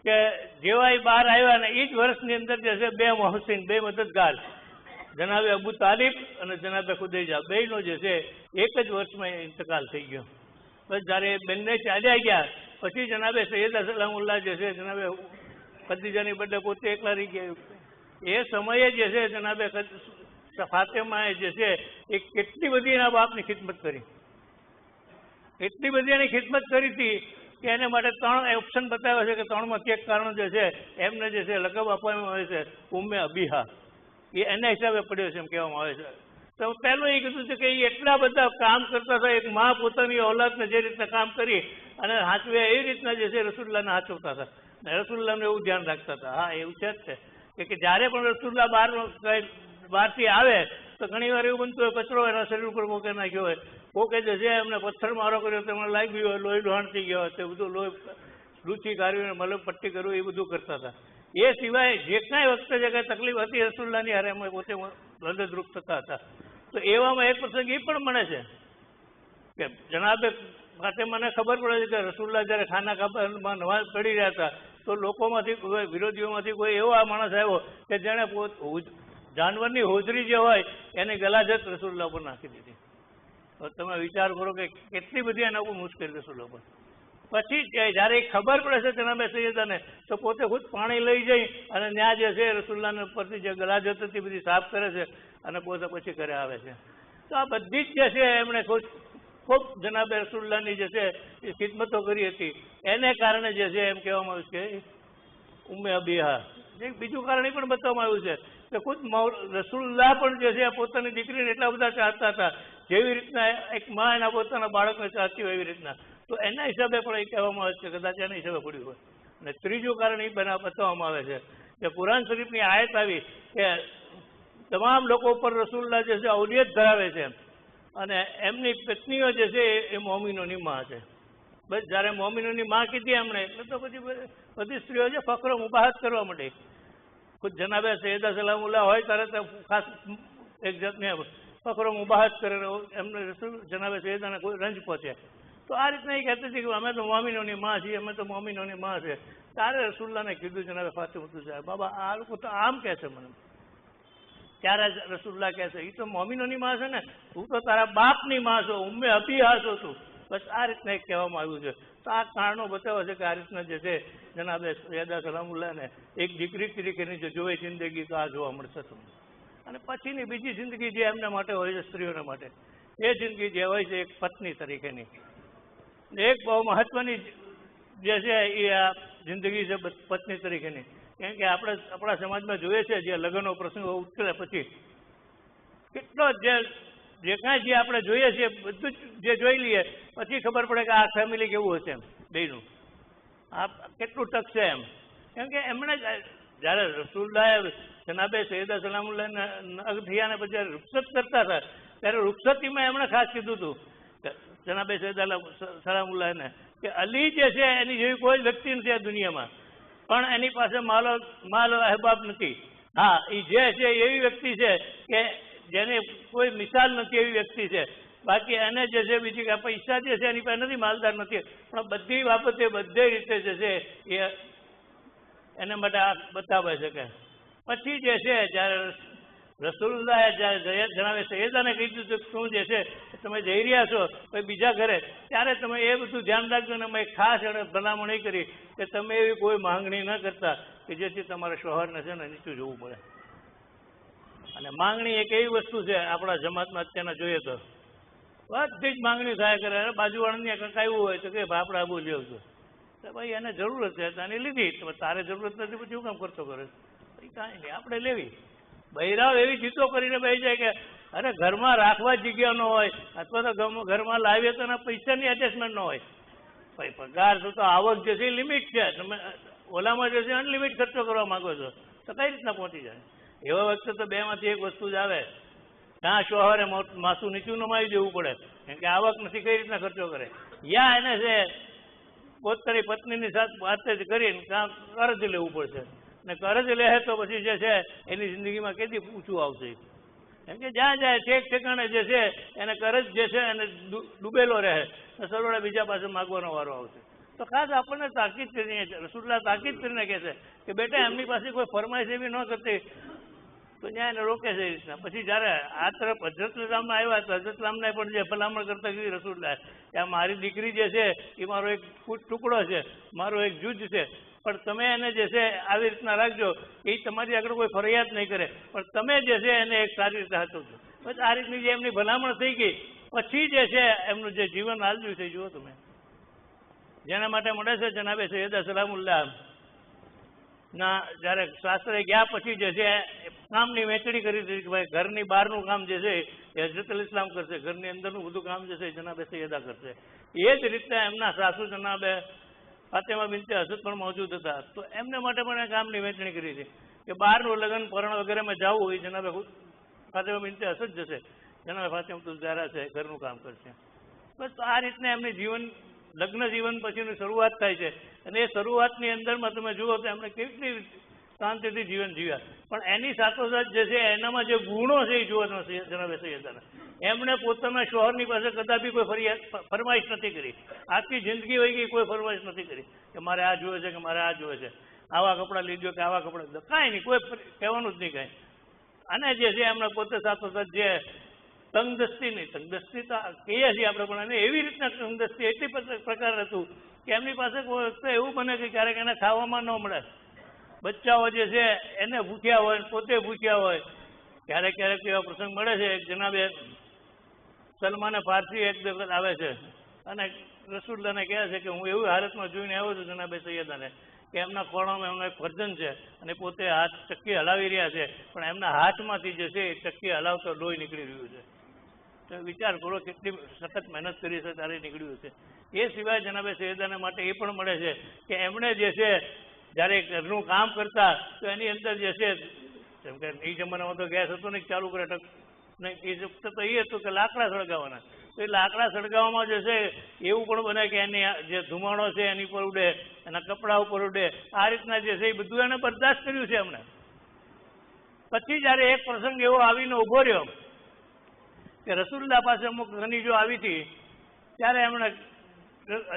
A: કે જેવા એ બહાર આવ્યા ને એ જ વર્ષની અંદર જે છે બે મોહસિન, બે મદદગાર, જનાબે અબુ તાલિબ અને જનાબે ખુદૈજા, બેનો જે છે એક જ વર્ષમાં ઇંતકાલ થઈ ગયો. બસ જયારે બંને ચાલ્યા ગયા પછી જનાબે સૈયદા સલામુલ્લાહ જે છે જનાબે ખદીજાની બદલે પોતે એકલા રહી ગયા. એ સમયે જે છે જનાબે ફાતેમાએ જે છે એ કેટલી બધી એના બાપની ખિદમત કરી, એટલી બધી એની ખિદમત કરી હતી કે એને માટે 3 ઓપ્શન બતાવ્યા છે કે 3માંથી એક કારણ જે છે એમને જે છે લકબ આપવામાં આવે છે ઉમ્મે અબીહા, એ એના હિસાબે પડ્યો છે એમ કહેવામાં આવે છે. તો પહેલું એ કીધું છે કે એ એટલા બધા કામ કરતા હતા, એક મા પોતાની ઓલાદને જે રીતના કામ કરી અને હાચવે એ રીતના જે છે રસૂલુલ્લાહને હાચવતા હતા, રસૂલુલ્લાહનું એવું ધ્યાન રાખતા હતા. હા, એવું છે જ છે કે જ્યારે પણ રસૂલુલ્લાહ બહારથી આવે તો ઘણી વાર એવું બનતું હોય કચરો એના શરીર ઉપર મૂકી નાખ્યો હોય, કોકે જે છે એમને પથ્થર મારો કર્યો તેમને લાગી ગયો હોય, લોહી લોહાણ થઈ ગયો હોય, તે બધું લોહી લૂછી કાઢવીને મલમ પટ્ટી કરવું એ બધું કરતા હતા. એ સિવાય જે કાંઈ વખતે જે કાંઈ તકલીફ હતી રસૂલુલ્લાહની હારે એમાં પોતે મદદરૂપ થતા હતા. તો એવામાં એક પ્રસંગ એ પણ મળે છે કે જનાબે ફાતેમાને ખબર પડે છે કે રસૂલુલ્લાહ જ્યારે ખાના કાબામાં નમાઝ પઢી રહ્યા હતા તો લોકોમાંથી વિરોધીઓમાંથી કોઈ એવો આ માણસ આવ્યો કે જેણે જાનવરની હોજરી જે હોય એની ગલાજત રસૂલુલ્લાહ પર નાખી દીધી. તો તમે વિચાર કરો કે કેટલી બધી એના ઉપર મુશ્કેલ રસૂલુલ્લાહ પર. પછી જ્યારે ખબર પડે છે જનાબે સૈયદાને તો પોતે ખુદ પાણી લઈ જઈ અને ત્યાં જે છે રસૂલુલ્લાહને પરથી જે ગલાજત હતી બધી સાફ કરે છે અને પોતે પછી ઘરે આવે છે. તો આ બધી જ જે છે એમણે ખૂબ જનાબે રસૂલુલ્લાહની જે છે એ ખિદમતો કરી હતી. એને કારણે જે છે એમ કહેવામાં આવ્યું છે કે ઉમ્મે અબીહા. એક બીજું કારણ એ પણ બતાવવામાં આવ્યું છે કે ખુદ રસૂલુલ્લાહ પણ જે છે પોતાની દીકરીને એટલા બધા ચાહતા હતા જેવી રીતના એક મા એના પોતાના બાળકને ચાહતી હોય એવી રીતના. તો એના હિસાબે પણ એ કહેવામાં આવે છે કદાચ એના હિસાબે પડ્યું હોય. અને ત્રીજું કારણ એ બતાવવામાં આવે છે કે કુરાન શરીફની આયત આવી કે તમામ લોકો ઉપર રસૂલુલ્લાહ જે છે અવલિયત ધરાવે છે અને એમની પત્નીઓ જે છે એ મોમિનોની માં છે. બસ જ્યારે મોમિનોની માં કીધી એમણે એટલે તો પછી બધી સ્ત્રીઓ છે ફકરો મુબાહત કરવા માંડી. ખુદ જનાબે સૈયદા સલામુલ્લાહ હોય ત્યારે તો ખાસ એક જાતને ફકરો મુબાહત કરે એમને રસૂલ જનાબે સૈયદાને કોઈ રંજ પહોંચે. તો આ રીતના એ કહેતી હતી કે અમે તો મોમિનોની માં છીએ, અમે તો મોમિનોની માં છે. ત્યારે રસૂલુલ્લાહને કીધું જનાબે ફાતિમા સાહેબ બાબા આ લોકો તો આમ કહે છે મને. ત્યારે રસૂલુલ્લાહ કહે છે એ તો મોમિનોની માં છે ને, તું તો તારા બાપની માં છો, ઉમ્મે અબીહા છો તું. બસ આ રીતના એક કહેવામાં આવ્યું છે. તો આ કારણો બતાવે છે કે આ રીતના જે છે જનાબે સૈયદા સલામુલ્લાહને એક દીકરી તરીકેની જે જોઈ જિંદગી તો આ જોવા મળશે તમને. અને પછીની બીજી જિંદગી જે એમના માટે હોય છે સ્ત્રીઓના માટે એ જિંદગી જે હોય છે એક પત્ની તરીકેની. એક બહુ મહત્વની જે છે એ આ જિંદગી છે પત્ની તરીકેની. કેમ કે આપણે આપણા સમાજમાં જોઈએ છે જે લગ્નનો પ્રસંગો ઉતરે પછી કેટલો જે કાંઈ જે આપણે જોઈએ છીએ બધું જે જોઈ લઈએ પછી ખબર પડે કે આ ફેમિલી કેવું હશે એમ બેયનું, આ કેટલું ટકશે એમ. કેમ કે એમણે જ્યારે રસૂલુલ્લાહ જનાબે સૈયદા સલામુલ્લાહને નગ થયા ને પછી જ્યારે રૂખસત કરતા હતા ત્યારે રૂખસતીમાં એમણે ખાસ કીધું હતું જનાબે સૈયદા સલામુલ્લાહને કે અલી જે છે એની જેવી કોઈ વ્યક્તિ નથી આ દુનિયામાં, પણ એની પાસે માલ અહેબાબ નથી. હા, એ જે છે એવી વ્યક્તિ છે કે જેને કોઈ મિસાલ નથી એવી વ્યક્તિ છે. બાકી એને જે છે બીજી કે પૈસા જે છે એની પાસે નથી, માલદાર નથી, પણ બધી બાબતે બધે રીતે જે છે એ એને માટે આ બતાવે છે. કે પછી જે છે જ્યારે રસૂલુલ્લાહે જ્યારે જણાવે સૈયદાને કીધું કે શું જે છે તમે જઈ રહ્યા છો કોઈ બીજા ઘરે, ત્યારે તમે એ બધું ધ્યાન રાખજો. અને મેં ખાસ એને ભલામણ એ કરી કે તમે એવી કોઈ માંગણી ન કરતા કે જેથી તમારા શોહરને છે ને નીચું જોવું પડે. અને માંગણી એક એવી વસ્તુ છે આપણા જમાતમાં અત્યારના જોઈએ તો બધી જ માંગણી થાય કરે. બાજુવાળાને કંઈક આવ્યું હોય તો કે આપણે આબુ લેવું છું તો ભાઈ એને જરૂરત છે તો એને લીધી, તો તારે જરૂરત નથી પછી શું કામ ખર્ચો કરે? કાંઈ નહીં, આપણે લેવી. બૈરાવ એવી જીતો કરીને બેસી જાય કે અરે ઘરમાં રાખવા જગ્યા ન હોય અથવા તો ઘરમાં લાવીએ તો એના પૈસાની એડજસ્ટમેન્ટ ન હોય. ભાઈ પગાર તો આવક જે છે એ લિમિટ છે, તમે ઓલામાં જે છે અનલિમિટ ખર્ચો કરવા માંગો છો તો કઈ રીતના પહોંચી જાય? એવા વખતે તો બેમાંથી એક વસ્તુ જ આવે, ત્યાં શોહરે માથું નીચું નમાવી દેવું પડે કેમ કે આવક નથી, કઈ રીતના ખર્ચો કરે. યા એને છે પોતાની પત્નીની સાથે વાત જ કરીને કામ કર્જ લેવું પડશે, ને કર્જ લે તો પછી જે છે એની જિંદગીમાં કેદી ઊંચું આવશે. કેમ કે જ્યાં જાય ઠેક ઠેકાણે જે છે એને કર્જ જે છે એને ડૂબેલો રહે, સરોડા બીજા પાસે માગવાનો વારો આવશે. તો ખાસ આપણને તાકીદ કરીને રસૂલullah તાકીદ કરીને કહે છે કે બેટા એમની પાસે કોઈ ફરમાઈશ એવી ન કરતી, તો ત્યાં એને રોકે છે એ રીતના. પછી જયારે આ તરફ હજરત ઇસ્લામમાં આવ્યા તો હજરત ઇસ્લામને પણ જે ભલામણ કરતા ગઈ રસૂલullah કે આ મારી દીકરી જે છે એ મારો એક ટુકડો છે, મારો એક જુજ છે, પણ તમે એને જે છે આવી રીતના રાખજો કે એ તમારી આગળ કોઈ ફરિયાદ નહીં કરે, પણ તમે જે છે એને એક સારી રીતે હાચવજો. બસ આ રીતની જે એમની ભલામણ થઈ ગઈ પછી જે છે એમનું જે જીવન હાલ્યું છે જુઓ તમે. જેના માટે મળે છે જનાબે સૈયદા સલામુલ્લાહ ના જયારે શાસ્ત્રે ગયા પછી જે છે કામની વહેંચણી કરી દીધી કે ભાઈ ઘરની બહારનું કામ જે છે એ હજરત ઇસ્લામ કરશે, ઘરની અંદરનું બધું કામ જે છે જનાબે સૈયદા કરશે. એ જ રીતે એમના સાસુ જનાબે ફાતિમા બિનતે અસદ પણ મોજૂદ હતા, તો એમને માટે પણ કામની વહેંચણી કરી છે કે બહારનું લગ્ન પરણ વગેરેમાં જવું હોય જનાબે ફાતિમા બિનતે અસદ જશે, જનાબે ફાતિમા ઝહરા છે ઘરનું કામ કરશે. બસ આ રીતના એમની જીવન લગ્ન જીવન પછીની શરૂઆત થાય છે, અને એ શરૂઆતની અંદરમાં તમે જુઓ તો એમણે કેટલી શાંતિથી જીવન જીવ્યા. પણ એની સાથોસાથ જે છે એનામાં જે ગુણો છે એ જુઓ જનાબે સૈયદાના, એમણે પોતાના શોહરની પાસે કદાપી કોઈ ફરમાઈશ નથી કરી. આખી જિંદગી હોય ગઈ કોઈ ફરમાઈશ નથી કરી કે મારે આ જોવે છે કે મારે આ જોવે છે, આવા કપડાં લીધો કે આવા કપડાં, કાંઈ નહીં, કોઈ કહેવાનું જ નહીં કાંઈ. અને જે છે એમણે પોતે સાથોસાથ જે તંગદસ્તી નહીં, તંગદસ્તી તો કહીએ છીએ આપણે, પણ એને એવી રીતના તંગદસ્તી એટલી પ્રકાર હતું કે એમની પાસે કોઈ વખતે એવું બને કે ક્યારેક એને ખાવામાં ન મળે, બચ્ચાઓ જે છે એને ભૂખ્યા હોય, પોતે ભૂખ્યા હોય. ક્યારેક ક્યારેક એવા પ્રસંગ મળે છે. જનાબે સલમાને ફારસી એક વખત આવે છે અને રસૂલુલ્લાહને કહે છે કે હું એવી હાલતમાં જોઈને આવ્યો છું જનાબે સૈયદાને કે એમના ખોળામાં એમનો એક ફરજન છે અને પોતે હાથ ચક્કી હલાવી રહ્યા છે, પણ એમના હાથમાંથી જે છે એ ચક્કી હલાવતો લોહી નીકળી રહ્યું છે. તો વિચાર કરો કેટલી સખત મહેનત કરી છે ત્યારે નીકળ્યું છે. એ સિવાય જનાબે સૈયદાને માટે એ પણ મળે છે કે એમણે જે છે જ્યારે ઘરનું કામ કરતા તો એની અંદર જે છે, જેમ કે એ જમાનામાં તો ગેસ હતો નહીં ચાલુ કરે એ તો એ હતું કે લાકડા સળગાવવાના, તો એ લાકડા સળગાવવામાં જે છે એવું પણ બને કે એની જે ધુમાડો છે એની પર ઉડે, એના કપડા ઉપર ઉડે, આ રીતના જે છે એ બધું એને બરદાસ્ત કર્યું છે એમણે. પછી જયારે એક પ્રસંગ એવો આવીને ઉભો રહ્યો કે રસૂલુલ્લાહ પાસે અમુક ખનીજો આવી હતી, ત્યારે એમણે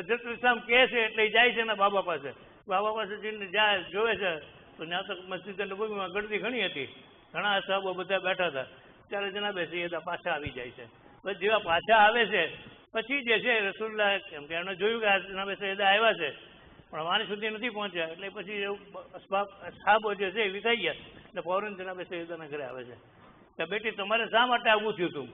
A: હજરત ઇસ્લામ કહે છે એટલે જાય છે એના બાબા પાસે જઈને જાય જોવે છે તો ત્યાં તો મસ્જિદ નબવીમાં ગળદી ઘણી હતી, ઘણા સાહેબો બધા બેઠા હતા. ત્યારે જનાબે સૈયદા પાછા આવી જાય છે. બસ જેવા પાછા આવે છે પછી જે છે રસૂલુલ્લાહ કેમ કે એમણે જોયું કે આ જનાબે સૈયદા આવ્યા છે પણ વાણી સુધી નથી પહોંચ્યા, એટલે પછી એવું સાહેબો જે છે એ વિખાઈ ગયા, એટલે ફોરન જનાબે સૈયદાના ઘરે આવે છે કે બેટી તમારે શા માટે આવવું થયું હતું?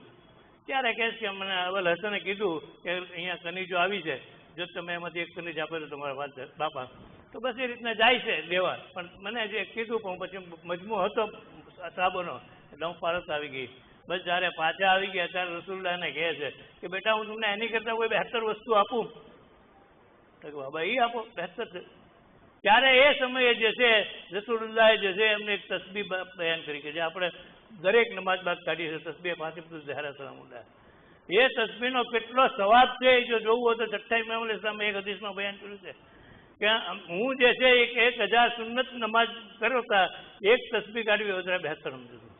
A: ત્યારે કહે છે કે મને અવલ હસને કીધું કે અહીંયા ખનીજો આવી છે, જો તમે એમાંથી એક ખનીજ આપે તો તમારા બાપા, તો બસ એ રીતના જાય છે લેવા. પણ મને જે કીધું પણ પછી મજમુ હતો સાહેબોનો એટલે હું પારસ આવી ગઈ. બસ જ્યારે પાછા આવી ગયા ત્યારે રસૂલુલ્લાહને કહે છે કે બેટા હું તમને એની કરતાં કોઈ બહેતર વસ્તુ આપું? તો કે બાબા એ આપો, બહેતર છે. ત્યારે એ સમયે જે છે રસૂલુલ્લાહે જે છે એમને એક તસ્બીહ બયાન કરી કે જે આપણે દરેક નમાજ બાદ કાઢીએ છીએ, તસ્બીહ ફાતિમા ઝહરા સલામુલ્લાહ. એ તસ્બીહનો કેટલો સવાબ છે જો જોવું હોય તો 28 ઇમામ ઇસ્લામે એક હદીસમાં બયાન કર્યું છે કે હું જે છે 1000 સુન્નત નમાજ કરતા એક તસ્બીહ કાઢવી વધારે બહેતર સમજુ છું.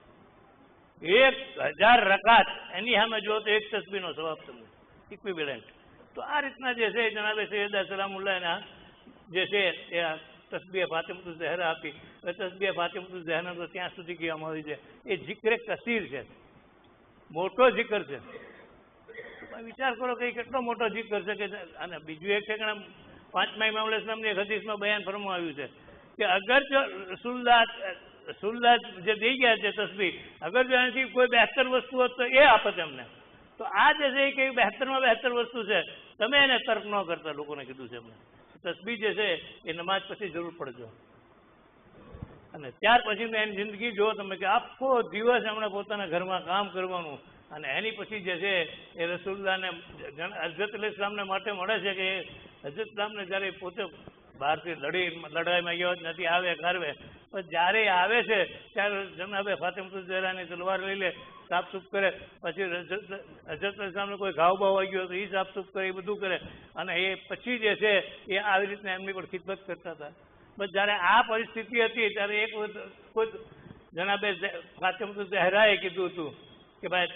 A: 1000 રકાત એની સામે જો તો એક તસ્બીહનો સવાબ તમને ઇક્વિવેલન્ટ. તો આ રીતના જે છે જનાબે સૈયદા સલામુલ્લાહના જે છે એ તસ્બીહ ફાતિમા ઝહરા આપી. તસ્બીહ ફાતિમા ઝહરા તો ત્યાં સુધી કહેવામાં આવી છે એ જિક્ર કસીર છે, મોટો જિકર છે. વિચાર કરો કે કેટલો મોટો જિકર છે. કે અને બીજું એક ઠેકાણે 5મા ઇમામ ઇસ્લામની એક હદીસમાં બયાન ફરવામાં આવ્યું છે કે અગર જો રસૂલુલ્લાહ જે દઈ ગયા છે તસ્બીહ, અગર જો એનાથી કોઈ બહેતર વસ્તુ હોત તો એ આપત એમને. તો આ જે છે એ કઈ બહેતરમાં બહેતર વસ્તુ છે, તમે એને તર્ક ન કરતા લોકોને કીધું છે એમને. તસ્બીહ જે છે એ નમાજ પછી જરૂર પડજો. અને ત્યાર પછી એની જિંદગી જુઓ તમે કે આખો દિવસ એમણે પોતાના ઘરમાં કામ કરવાનું, અને એની પછી જે છે એ રસૂલુલ્લાહને હજરત ઇસ્લામને માટે મળે છે કે હજરત ઇસ્લામને જ્યારે પોતે બહારથી લડાઈમાં ગયો નથી આવે કારવે પણ જ્યારે આવે છે ત્યારે જનાબે ફાતિમતુલ ઝહરાની તલવાર લઈ લે, સાફસૂફ કરે, પછી હજરત સામે કોઈ ઘાવ બાવ આવી ગયો તો એ સાફસૂફ કરે, એ બધું કરે, અને એ પછી જે છે એ આવી રીતના એમની પણ ખિદમત કરતા હતા. બસ જ્યારે આ પરિસ્થિતિ હતી ત્યારે એક ખુદ જનાબે ફાતિમતુલ ઝહરાએ કીધું હતું કે ભાઈ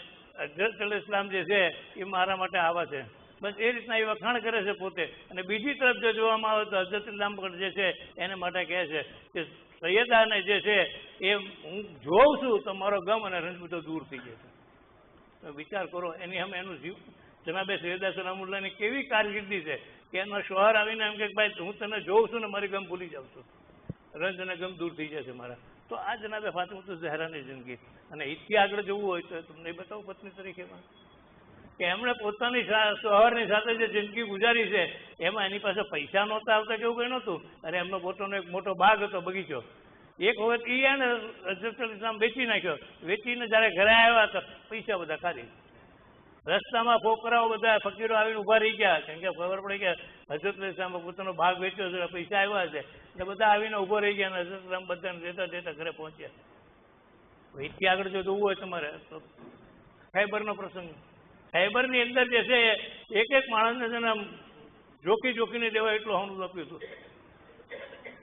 A: હજરત ઇસ્લામ જે છે એ મારા માટે આવા છે. બસ એ રીતના એ વખાણ કરે છે પોતે. અને બીજી તરફ જો જોવામાં આવે તો હજરત ઇસ્લામ પણ જે છે એને માટે કહે છે કે સૈયદાને જે છે એ હું જોઉં છું તો મારો ગમ અને રંજ બધો દૂર થઈ જાય છે. તો વિચાર કરો એની અમે એનું જીવ જનાબે સૈયદા સલામુલ્લાહની કેવી કારકિર્દી છે કે એનો શોહર આવીને એમ કે ભાઈ હું તને જોઉં છું ને મારી ગમ ભૂલી જાઉં છું, રંજ અને ગમ દૂર થઈ જાય છે મારા. તો આ જનાબે ફાતિમતુલ ઝહરાની જિંદગી. અને ઇથી આગળ જવું હોય તો તમને એ બતાવું પત્ની તરીકેમાં કે એમણે પોતાની શોહરની સાથે જે જિંદગી ગુજારી છે એમાં એની પાસે પૈસા નહોતા આવતા કે એવું કંઈ નહોતું. અને એમનો પોતાનો એક મોટો બાગ હતો, બગીચો. એક વખત એ એને હજરત ઇસ્લામ વેચી નાખ્યો. વેચીને જ્યારે ઘરે આવ્યા તો પૈસા બધા ખાલી. રસ્તામાં છોકરાઓ બધા ફકીરો આવીને ઊભા રહી ગયા, કેમ કે ખબર પડી કે હજરત ઇસ્લામે પોતાનો ભાગ વેચ્યો છે, પૈસા આવ્યા છે, એટલે બધા આવીને ઊભો રહી ગયા અને હજરત ઇસ્લામ બધાને દેતા દેતા ઘરે પહોંચ્યા. એથી આગળ જો જોવું હોય તમારે તો ખૈબરનો પ્રસંગ. ખૈબરની અંદર જે છે એક એક માણસને છે ને જોખી જોખીને દેવા એટલું હોનું આપ્યું હતું.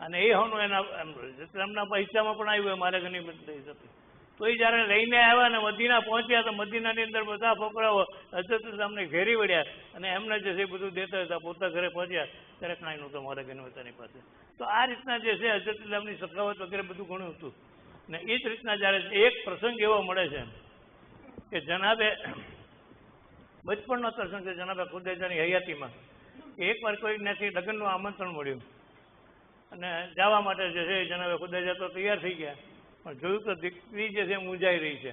A: અને એ હોનું એમના પૈસામાં પણ આવ્યું મારે ગનીમત થઈ હતી. તો એ જ્યારે લઈને આવ્યા ને મદીના પહોંચ્યા તો મદીનાની અંદર બધા છોકરાઓ હજરત ઇસ્લામને ઘેરી વળ્યા અને એમને જે છે બધું દેતા હતા. પોતા ઘરે પહોંચ્યા ત્યારે કાંઈ નહોતું મારે ગનીમતની પાસે. તો આ રીતના જે છે હજરત ઇસ્લામની સખાવત વગેરે બધું ઘણું હતું. ને એ જ રીતના જ્યારે એક પ્રસંગ એવો મળે છે કે જનાબે બચપણનો પ્રસંગ છે જનાબે ખુદેજાની હયાતીમાં, એકવાર કોઈ ત્યાંથી લગ્નનું આમંત્રણ મળ્યું અને જવા માટે જે છે જનાબે ખુદેજા તો તૈયાર થઈ ગયા, પણ જોયું તો દીકરી જે છે મૂંઝાઈ રહી છે.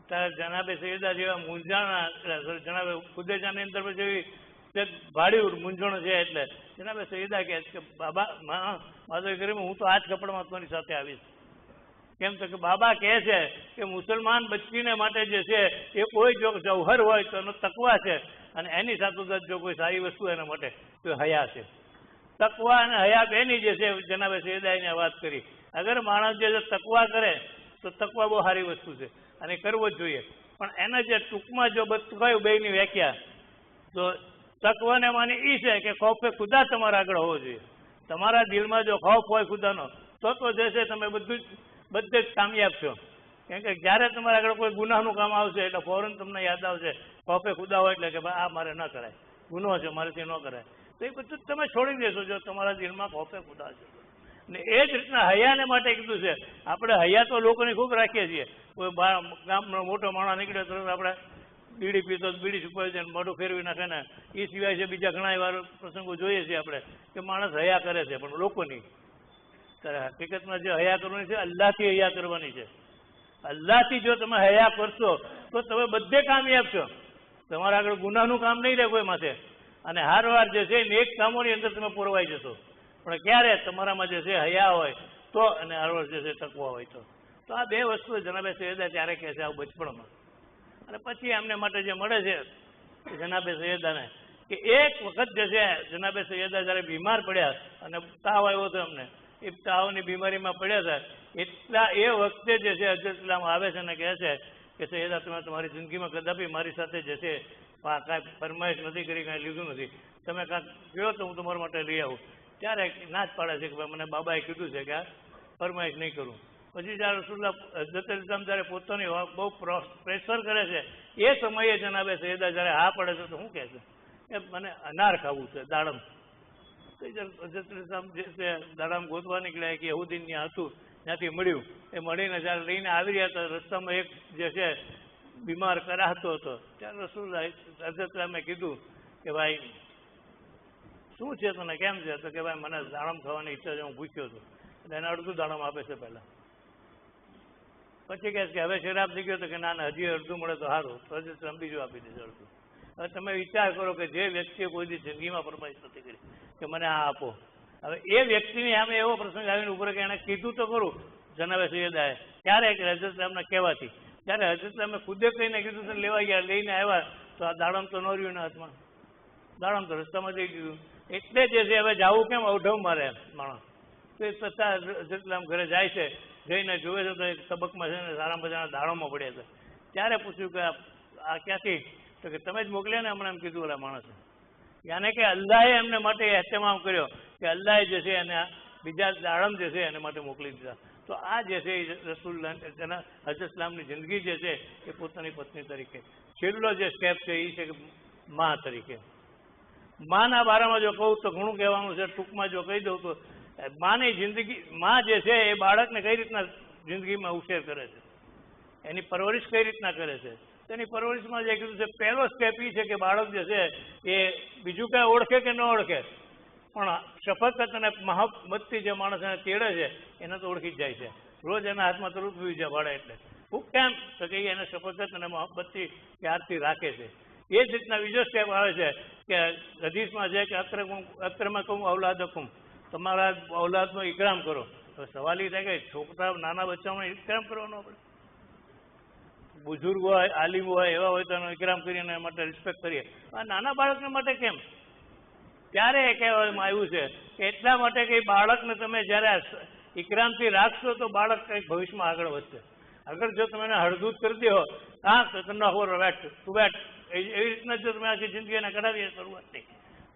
A: ત્યારે જનાબે સૈયદા જેવા મૂંઝાણા જનાબે ખુદેજાની અંદર જેવી ભાડ્યું મૂંઝવણ છે એટલે જનાબે સૈયદા કહે કે બાબા માધવ કરીમ હું તો આ જ કપડામાં તમારી સાથે આવીશ. કેમ તો કે બાબા કહે છે કે મુસલમાન બચ્ચીને માટે જે છે એ કોઈ જો જૌહર હોય તો એનો તકવા છે, અને એની સાથોસાથ જો કોઈ સારી વસ્તુ એના માટે તો હયા છે. તકવા અને હયા બેની જે છે જનાબે સૈયદાએ વાત કરી. અગર માણસ જે તકવા કરે તો તકવા બહુ સારી વસ્તુ છે અને કરવો જ જોઈએ. પણ એના જે ટૂંકમાં જો બતાવ્યું બેની વ્યાખ્યા તો તકવાને માની એ છે કે ખૌફે ખુદા તમારા આગળ હોવો જોઈએ. તમારા દિલમાં જો ખૌફ હોય ખુદાનો તો જે છે તમે બધે જ કામયાબ છો. કેમ કે જ્યારે તમારા આગળ કોઈ ગુનાહનું કામ આવશે એટલે ફોરન તમને યાદ આવશે ખૌફે ખુદા હોય એટલે કે ભાઈ આ મારે ન કરાય, ગુનો છે મારેથી ન કરાય. તો એ બધું તમે છોડી દેશો જો તમારા દિલમાં ખૌફે ખુદા છે. ને એ જ રીતના હયાને માટે કીધું છે. આપણે હયા તો લોકોની ખૂબ રાખીએ છીએ. કોઈ ગામનો મોટો માણસ નીકળે તરત આપણે બીડી પીતો બીડી છુપાવી દે મોઢું ફેરવી નાખે ને. એ સિવાય છે બીજા ઘણા એવા પ્રસંગો જોઈએ છીએ આપણે કે માણસ હયા કરે છે પણ લોકોની. ત્યારે હકીકતમાં જે હયા કરવાની છે અલ્લાહથી હયા કરવાની છે. અલ્લાહથી જો તમે હયા કરશો તો તમે બધે કામયાબ છો. તમારા આગળ ગુનાહનું કામ નહીં રહે કોઈ માથે, અને હારવાર જે છે નેક કામોની અંદર તમે પુરવાઈ જશો. પણ ક્યારે તમારામાં જે છે હયા હોય તો, અને હારવાર જે છે તકવા હોય તો. તો આ બે વસ્તુ જનાબે સૈયદા ત્યારે કહે છે આવું બચપણમાં. અને પછી એમને માટે જે મળે છે જનાબે સૈયદાને કે એક વખત જે છે જનાબે સૈયદા જ્યારે બીમાર પડ્યા અને તાવ આવ્યો હતો એમને, એ તાવની બીમારીમાં પડ્યા હતા એટલા એ વખતે જે છે હજરત ઇસ્લામ આવે છે અને કહે છે કે સૈયદા તમે તમારી જિંદગીમાં કદાપી મારી સાથે જે છે કાંઈ ફરમાઈશ નથી કરી, કાંઈ લીધું નથી, તમે કાંઈક કહો તો હું તમારા માટે લઈ આવું. ત્યારે ના જ પાડે છે કે ભાઈ મને બાબાએ કીધું છે કે આ ફરમાઈશ નહીં કરું. પછી જ્યારે રસૂલુલ્લાહ હજરત ઇસ્લામ જ્યારે પોતાની બહુ પ્રેશર કરે છે એ સમયે જનાબે સૈયદા જ્યારે હા પડે છે તો શું કહે છે કે મને અનાર ખાવું છે, દાડમ. હજરત ઇસ્લામ જે છે દાડમ ગોતવા નીકળ્યા કે યહૂદીન ત્યાં હતું ત્યાંથી મળ્યું. એ મળીને જ્યારે લઈને આવી રહ્યા હતા રસ્તામાં એક જે છે બીમાર કરાતો હતો. ત્યારે રસૂલુલ્લાહ હજરત ઇસ્લામે કીધું કે ભાઈ શું છે તને, કેમ છે? તો કે ભાઈ મને દાડમ ખાવાની ઈચ્છા છે, હું ભૂખ્યો છું. એટલે એને અડધું દાડમ આપે છે પહેલાં. પછી કહે છે કે હવે શરાબ થઈ ગયો તો કે ના હજી અડધું મળે તો સારું. તો હજરત ઇસ્લામ બીજું આપી દેશે અડધું. હવે તમે વિચાર કરો કે જે વ્યક્તિએ કોઈ દી જિંદગીમાં ફરમાઈશ નથી કરી કે મને આ આપો, હવે એ વ્યક્તિની સામે એવો પ્રસંગ આવીને ઉપર કે એણે કીધું તો ખરું જનાબે સૈયદાએ ક્યારે કે હજરત ઇસ્લામને કહેવાથી. ત્યારે હજરત ઇસ્લામે ખુદે કહીને કીધું તો લેવા ગયા, લઈને આવ્યા તો આ દાડમ તો ન રહ્યું એના હાથમાં, દાડમ તો રસ્તામાં જઈ ગયું. એટલે જે છે હવે જવું કેમ અવઢવ મારે માણસ. તો તો એ 50 જેટલા ઘરે જાય છે, જઈને જોવે છે તો એક તબકમાં છે ને સારા મજાના દાણોમાં પડ્યા છે. ત્યારે પૂછ્યું કે આ ક્યાંથી? તો કે તમે જ મોકલ્યા ને હમણાં એમ કીધું ઓલા માણસે. યાને કે અલ્લાહે એમને માટે એહતમામ કર્યો કે અલ્લાહે જે છે એને બીજા દાડમ જે છે એને માટે મોકલી દીધા. તો આ જે છે એ રસૂલુલ્લાહ તેના હઝરત ઇસ્લામની જિંદગી જે છે એ પોતાની પત્ની તરીકે. છેલ્લો જે સ્ટેપ છે એ છે કે મા તરીકે. માના બારામાં જો કહું તો ઘણું કહેવાનું છે, ટૂંકમાં જો કહી દઉં તો માની જિંદગી, મા જે છે એ બાળકને કઈ રીતના જિંદગીમાં ઉછેર કરે છે, એની પરવરિશ કઈ રીતના કરે છે. તેની પરવરિશમાં જે કીધું છે પહેલો સ્ટેપ એ છે કે બાળક જે છે એ બીજું કાંઈ ઓળખે કે ન ઓળખે, પણ શફકત અને મહબ્બતથી જે માણસ એને તેડે છે એને તો ઓળખી જ જાય છે. રોજ એના હાથમાં તરત પીવી જાય ભાડે એટલે ખૂબ કેમ તો કે એને શફકત અને મહબ્બતથી પ્યારથી રાખે છે. એ જ રીતના બીજો સ્ટેપ આવે છે કે હદીસમાં છે કે અક્રમકુમ અવલાદકુમ, તમારા ઔલાદનો ઇકરામ કરો. તો સવાલ એ થાય કે છોકરા નાના બચ્ચાઓનો ઇકરામ કરવાનો આપણે? બુઝુર્ગ હોય, આલિમ હોય, એવા હોય તો એનો ઇકરામ કરીને એના માટે રિસ્પેક્ટ કરીએ. આ નાના બાળકને માટે કેમ? ત્યારે એ કહેવામાં આવ્યું છે કે એટલા માટે કે બાળકને તમે જ્યારે ઇકરામથી રાખશો તો બાળક કંઈક ભવિષ્યમાં આગળ વધશે. અગર જો તમે એને હળદૂત કરી દો, હા તો તમને તું બેઠ, એવી રીતના જો તમે આખી જિંદગી એને કરાવીએ શરૂઆતથી,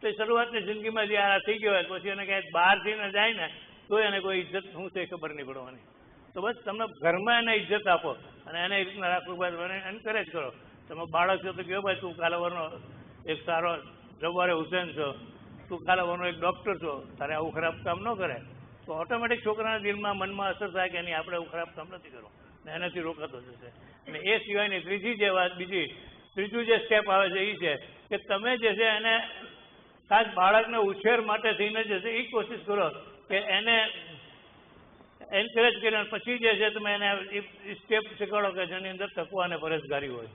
A: તો એ શરૂઆતની જિંદગીમાં જે આ થઈ ગયો હોય પછી એને ક્યાંક બહારથી ને જાય ને તો એને કોઈ ઇજ્જત શું છે ખબર નહીં પડવાની. તો બસ તમે ઘરમાં એને ઇજ્જત આપો અને એને એ રીતના રાખવું, ભાઈ એન્કરેજ કરો. તમે બાળક છો તો કહો ભાઈ તું કાલાવરનો એક સારો જવારે હુસેન છો, તું કાલાવરનો એક ડૉક્ટર છો, તારે આવું ખરાબ કામ ન કરે તો ઓટોમેટિક છોકરાના દિલમાં મનમાં અસર થાય કે નહીં આપણે આવું ખરાબ કામ નથી કરવું ને એનાથી રોકાતો જશે. અને એ સિવાયની ત્રીજું જે સ્ટેપ આવે છે એ છે કે તમે જે છે એને ખાસ બાળકને ઉછેર માટે થઈને જે છે એ કોશિશ કરો કે એને એન્કરેજ કરીને પછી જે છે તમે એને સ્ટેપ શીખવાડો કે જેની અંદર તકવા અને પરહેજગારી હોય.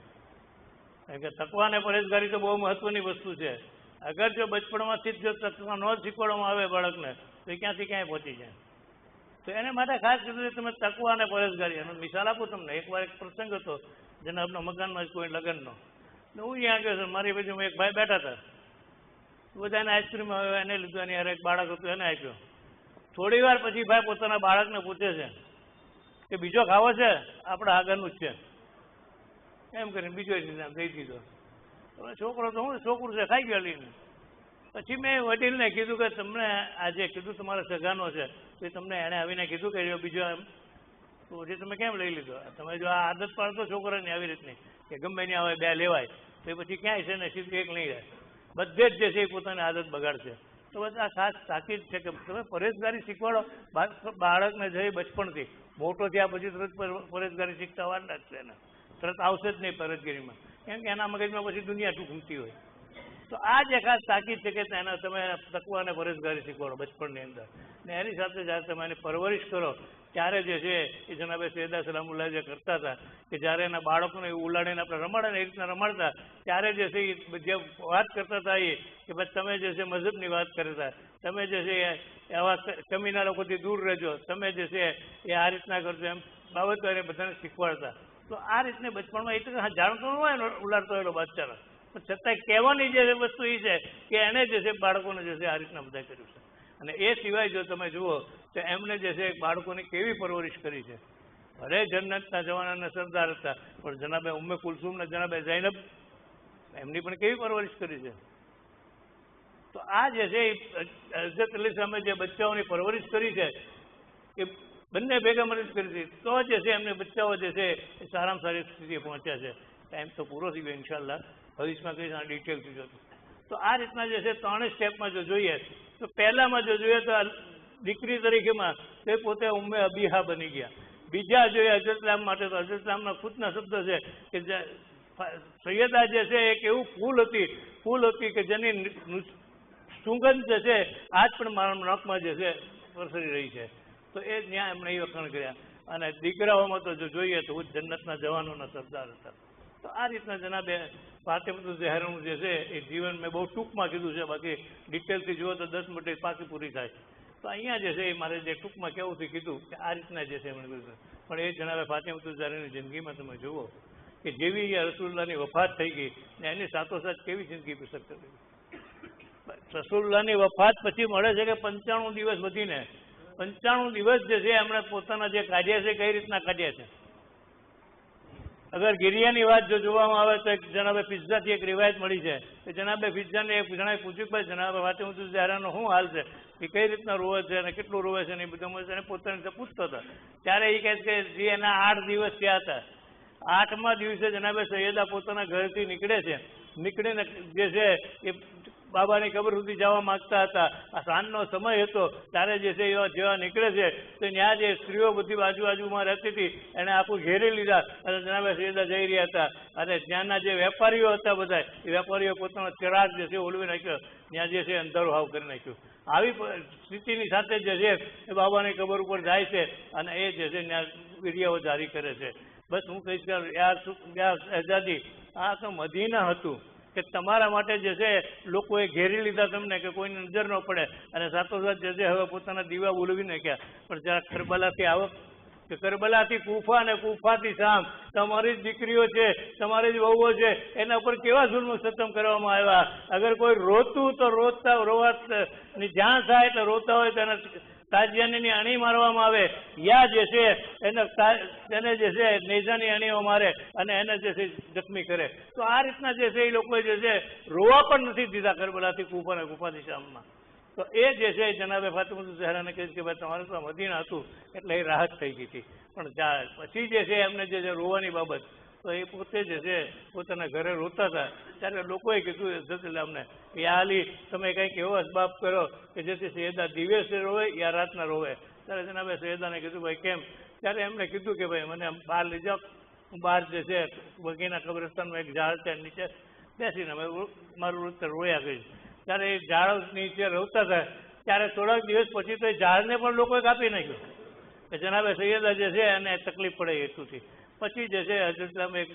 A: કારણ કે તકવા અને પરહેજગારી તો બહુ મહત્વની વસ્તુ છે. અગર જો બચપણમાંથી જ જો તકવા ન શીખવાડવામાં આવે બાળકને તો એ ક્યાંથી ક્યાંય પહોંચી જાય. તો એને માટે ખાસ કીધું છે તમે તકવા અને પરહેજગારી. એનો મિસાલ આપું તમને. એકવાર એક પ્રસંગ હતો જનાબના મકાનમાં જ કોઈ લગ્નનો. હું ત્યાં ગયો છું, મારી બાજુમાં એક ભાઈ બેઠા હતા. બધાને આઈસ્ક્રીમ એને લીધું, એની યાર એક બાળક હતું એને આપ્યો. થોડી વાર પછી ભાઈ પોતાના બાળકને પૂછે છે કે બીજો ખાવો છે? આપણા આગળનું જ છે એમ કરીને બીજો દઈ દીધો. છોકરો તો હું છોકરું છે ખાઈ ગયો લઈને. પછી મેં વડીલને કીધું કે તમને આજે કીધું તમારા સગાનો છે તો તમને એણે આવીને કીધું કે બીજો એમ તો પછી તમે કેમ લઈ લીધો? તમે જો આ આદત પાડતો છોકરાની આવી રીતની કે ગમે ત્યાં આવે બે લેવાય તો એ પછી ક્યાંય છે ને સીધું એક નહીં રહે. બધે જ જે છે એ પોતાની આદત બગાડશે. તો બસ આ ખાસ તાકીદ છે કે તમે પરહેજગારી શીખવાડો બાળકને જઈ બચપણથી. મોટો થયા પછી તરત પરહેજગારી શીખતા વાર લાગશે એને, તરત આવશે જ નહીં પરહેજગારીમાં, કેમ કે એના મગજમાં પછી દુનિયા ઘૂમતી હોય. તો આ જે ખાસ તાકીદ છે કે એના તમે તકવા અને પરહેજગારી શીખવાડો બચપણની અંદર. ને એની સાથે જ્યારે તમે એની પરવરિશ કરો ત્યારે જે છે એ જનાબે સૈયદા સલામુલ્લાહ જે કરતા હતા કે જ્યારે એના બાળકોને એવું ઉલાડીને આપણે રમાડે ને એ રીતના રમાડતા ત્યારે જે છે એ જે વાત કરતા હતા એ કે ભાઈ તમે જે છે મઝહબની વાત કરતા, તમે જે છે એવા કમીના લોકોથી દૂર રહેજો, તમે જે છે એ આ રીતના કરજો, એમ બાબતો એને બધાને શીખવાડતા. તો આ રીતને બચપણમાં એ તો જાણતો ન હોય ને ઉલાડતો હોય બાદશાહ, પણ છતાંય કહેવાની જે વસ્તુ એ છે કે એને જે છે બાળકોને જે છે આ રીતના બધા કર્યું છે. અને એ સિવાય જો તમે જુઓ તો એમને જે છે બાળકોની કેવી પરવરિશ કરી છે. ભલે જન્નતના જવાનાના સરદાર હતા પણ જનાબે ઉમ્મે કુલસુમ ને જનાબે ઝૈનબ એમની પણ કેવી પરવરિશ કરી છે. તો આ જે છે હઝરત અલી સામે જે બચ્ચાઓની પરવરિશ કરી છે એ બંને ભેગા મદદ કરી હતી તો જે છે એમને બચ્ચાઓ જે છે એ સારામાં સારી સ્થિતિએ પહોંચ્યા છે. ટાઈમ તો પૂરો થઈ ગયો, ઇન્શાલ્લાહ ભવિષ્યમાં કહીશ આ ડિટેલથી જોતું. તો આ રીતના જે છે ત્રણેય સ્ટેપમાં જો જોઈએ તો પહેલામાં જો જોઈએ તો દીકરી તરીકેમાં તે પોતે ઉમ્મે અબીહા બની ગયા. બીજા જોઈએ હઝરત ઇસ્લામ માટે તો હઝરત ઇસ્લામના ખુદના શબ્દ છે કે સૈયદા જે છે એક એવું ફૂલ હતી કે જેની સુગંધ જે છે આજ પણ મારા નખમાં જે છે પ્રસરી રહી છે. તો એ ત્યાં એમણે એ વખાણ કર્યા. અને દીકરાઓમાં તો જો જોઈએ તો જન્નતના જવાનોના સરદાર હતા. તો આ રીતના જનાબે ફાતિમતુઝ ઝહરાનું જે છે એ જીવન મેં બહુ ટૂંકમાં કીધું છે, બાકી ડિટેલથી જુઓ તો 10 મિનિટ પાકી પૂરી થાય. તો અહીંયા જે છે એ મારે જે ટૂંકમાં કહેવુંથી કીધું કે આ રીતના જે છે એમણે કીધું. પણ એ જનાબે ફાતિમતુઝ ઝહરાની જિંદગીમાં તમે જુઓ કે જેવી રસૂલુલ્લાહની વફાત થઈ ગઈ ને એની સાથોસાથ કેવી જિંદગી પસર કરી. રસૂલુલ્લાહની વફાત પછી મળે છે કે 95 દિવસ વધીને 95 દિવસ જે છે એમણે પોતાના જે કાઢ્યા છે કઈ રીતના કાઢ્યા છે. અગર ગિરિયાની વાત જો જોવામાં આવે તો એક જણાબે પિઝાથી એક રિવાયત મળી છે કે જણાબે પિઝાને એક જણાએ પૂછ્યું કે ભાઈ જણાબે વાતે હું જરાનો શું હાલ છે એ કઈ રીતના રોવે છે અને કેટલું રોવે છે ને એ બધું એને પોતાની રીતે પૂછતો હતો. ત્યારે એ કહે છે કે જે એના 8 દિવસ થયા હતા, 8મા દિવસે જનાબે સૈયદા પોતાના ઘરથી નીકળે છે. નીકળીને જે છે એ બાબાની કબર સુધી જવા માંગતા હતા. આ સાંજનો સમય હતો. ત્યારે જે છે જેવા નીકળે છે તો ત્યાં જે સ્ત્રીઓ બધી બાજુમાં રહેતી હતી એને આખું ઘેરી લીધા અને જનાબે સૈયદા જઈ રહ્યા હતા. અને ત્યાંના જે વેપારીઓ હતા બધા એ વેપારીઓ પોતાનો ચિરાગ જે છે ઓલવી નાખ્યો, ત્યાં જે છે અંધારું હાવ કરી નાખ્યું. આવી સ્થિતિની સાથે જે છે એ બાબાની કબર ઉપર જાય છે અને એ જે છે ત્યાં વિડીયો જારી કરે છે. બસ હું કહીશ કે યાર શહેજાદી આ તો મદીના હતું કે તમારા માટે જે છે લોકોએ ઘેરી લીધા તમને કે કોઈની નજર ન પડે અને સાથોસાથ જે છે હવે પોતાના દીવા બોલવી નાખ્યા. પણ જરા કરબલાથી આવો કે કરબલાથી કુફા અને કુફાથી શામ તમારી જ દીકરીઓ છે, તમારી જ વહુઓ છે, એના ઉપર કેવા જુલ્મ સતમ કરવામાં આવ્યા. અગર કોઈ રોતું તો રોવાની જાણ થાય એટલે રોતા હોય તો એના તાજિયાની અણી મારવામાં આવે યા જે છે એને જે છે નેજાની અણીઓ મારે અને એને જે છે જખમી કરે. તો આ રીતના જે છે એ લોકોએ જે છે રોવા પણ નથી દીધા કરબલાથી કુફા અને કુફાથી શામમાં. તો એ જે છે જનાબે ફાતિમા ઝહરાને કહે કે ભાઈ તમારે તો મદીના હતું એટલે એ રાહત થઈ ગઈ હતી. પણ પછી જે છે એમને જે છે રોવાની બાબત તો એ પોતે જે છે પોતાના ઘરે રોતા હતા. ત્યારે લોકોએ કીધું અમને કે આલી તમે કંઈક એવો અસબાબ કરો કે જેથી સૈયદા દિવસે રોવે યા રાતના રોવે. ત્યારે જનાબે સૈયદાને કીધું ભાઈ કેમ? ત્યારે એમણે કીધું કે ભાઈ મને બહાર લઈ જાઓ, હું બહાર જે છે બગીના કબ્રસ્તાનમાં એક ઝાડ છે નીચે બેસીને મારું રોયા ગયું. ત્યારે એ ઝાડ નીચે રોતા હતા. ત્યારે થોડાક દિવસ પછી તો એ ઝાડને પણ લોકોએ કાપી નાખ્યું કે જનાબે સૈયદા જે છે એને તકલીફ પડે એટલુંથી. પછી જે છે હજરત એક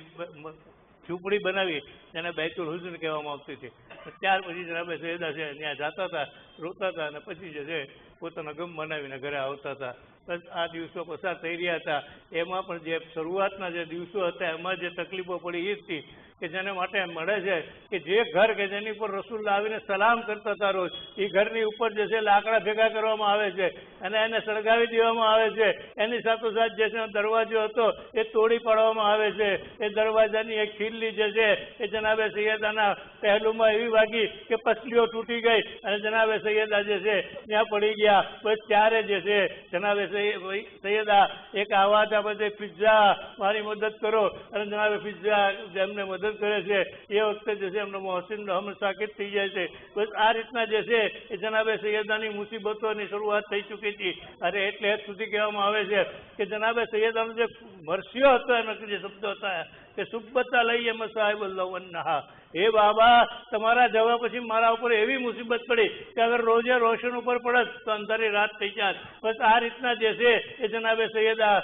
A: ઝૂંપડી બનાવી જેને બૈતુલ હુઝન કહેવામાં આવતી હતી. ત્યાર પછી જનાબે સૈયદા છે ત્યાં જતા હતા, રોતા હતા અને પછી જે છે પોતાનો ગમ બનાવીને ઘરે આવતા હતા. બસ આ દિવસો પસાર થઈ રહ્યા હતા. એમાં પણ જે શરૂઆતના જે દિવસો હતા એમાં જે તકલીફો પડી એ હતી કે જેને માટે મળે છે કે જે ઘર કે જેની ઉપર રસૂલ આવીને સલામ કરતા હતા રોજ એ ઘરની ઉપર જે છે લાકડા ભેગા કરવામાં આવે છે અને એને સળગાવી દેવામાં આવે છે. એની સાથોસાથ જે છે દરવાજો હતો એ તોડી પાડવામાં આવે છે. એ દરવાજાની એક ખીલ્લી જે છે એ જનાબે સૈયદાના પહેલુમાં એવી વાગી કે પસલીઓ તૂટી ગઈ અને જનાબે સૈયદા જે છે ત્યાં પડી ગયા. બસ ત્યારે જે છે જનાબે સૈયદા એક આવાજ આપે પિઝા મારી મદદ કરો અને જનાબે પિઝા જેમને મદદ કરે છે એ વખતે જે છે એમનો મોહસિન રહમ સાકિત થઈ જાય છે. બસ આ રીતના જે છે એ જનાબે સૈયદાની મુસીબતોની શરૂઆત થઈ ચૂકી હતી. અને એટલે હદ સુધી કહેવામાં આવે છે કે જનાબે સૈયદાનો જે મરસીઓ હતો એનો જે શબ્દો હતા કે સુબ્બતા લઈએ મસાહેબલ્લાહ હે બાબા તમારા જવા પછી મારા ઉપર એવી મુસીબત પડી કે અગર રોજે રોશન ઉપર પડત તો અંધારી રાત થઈ જાત. બસ આ રીતના જે છે એ જનાબે સૈયદા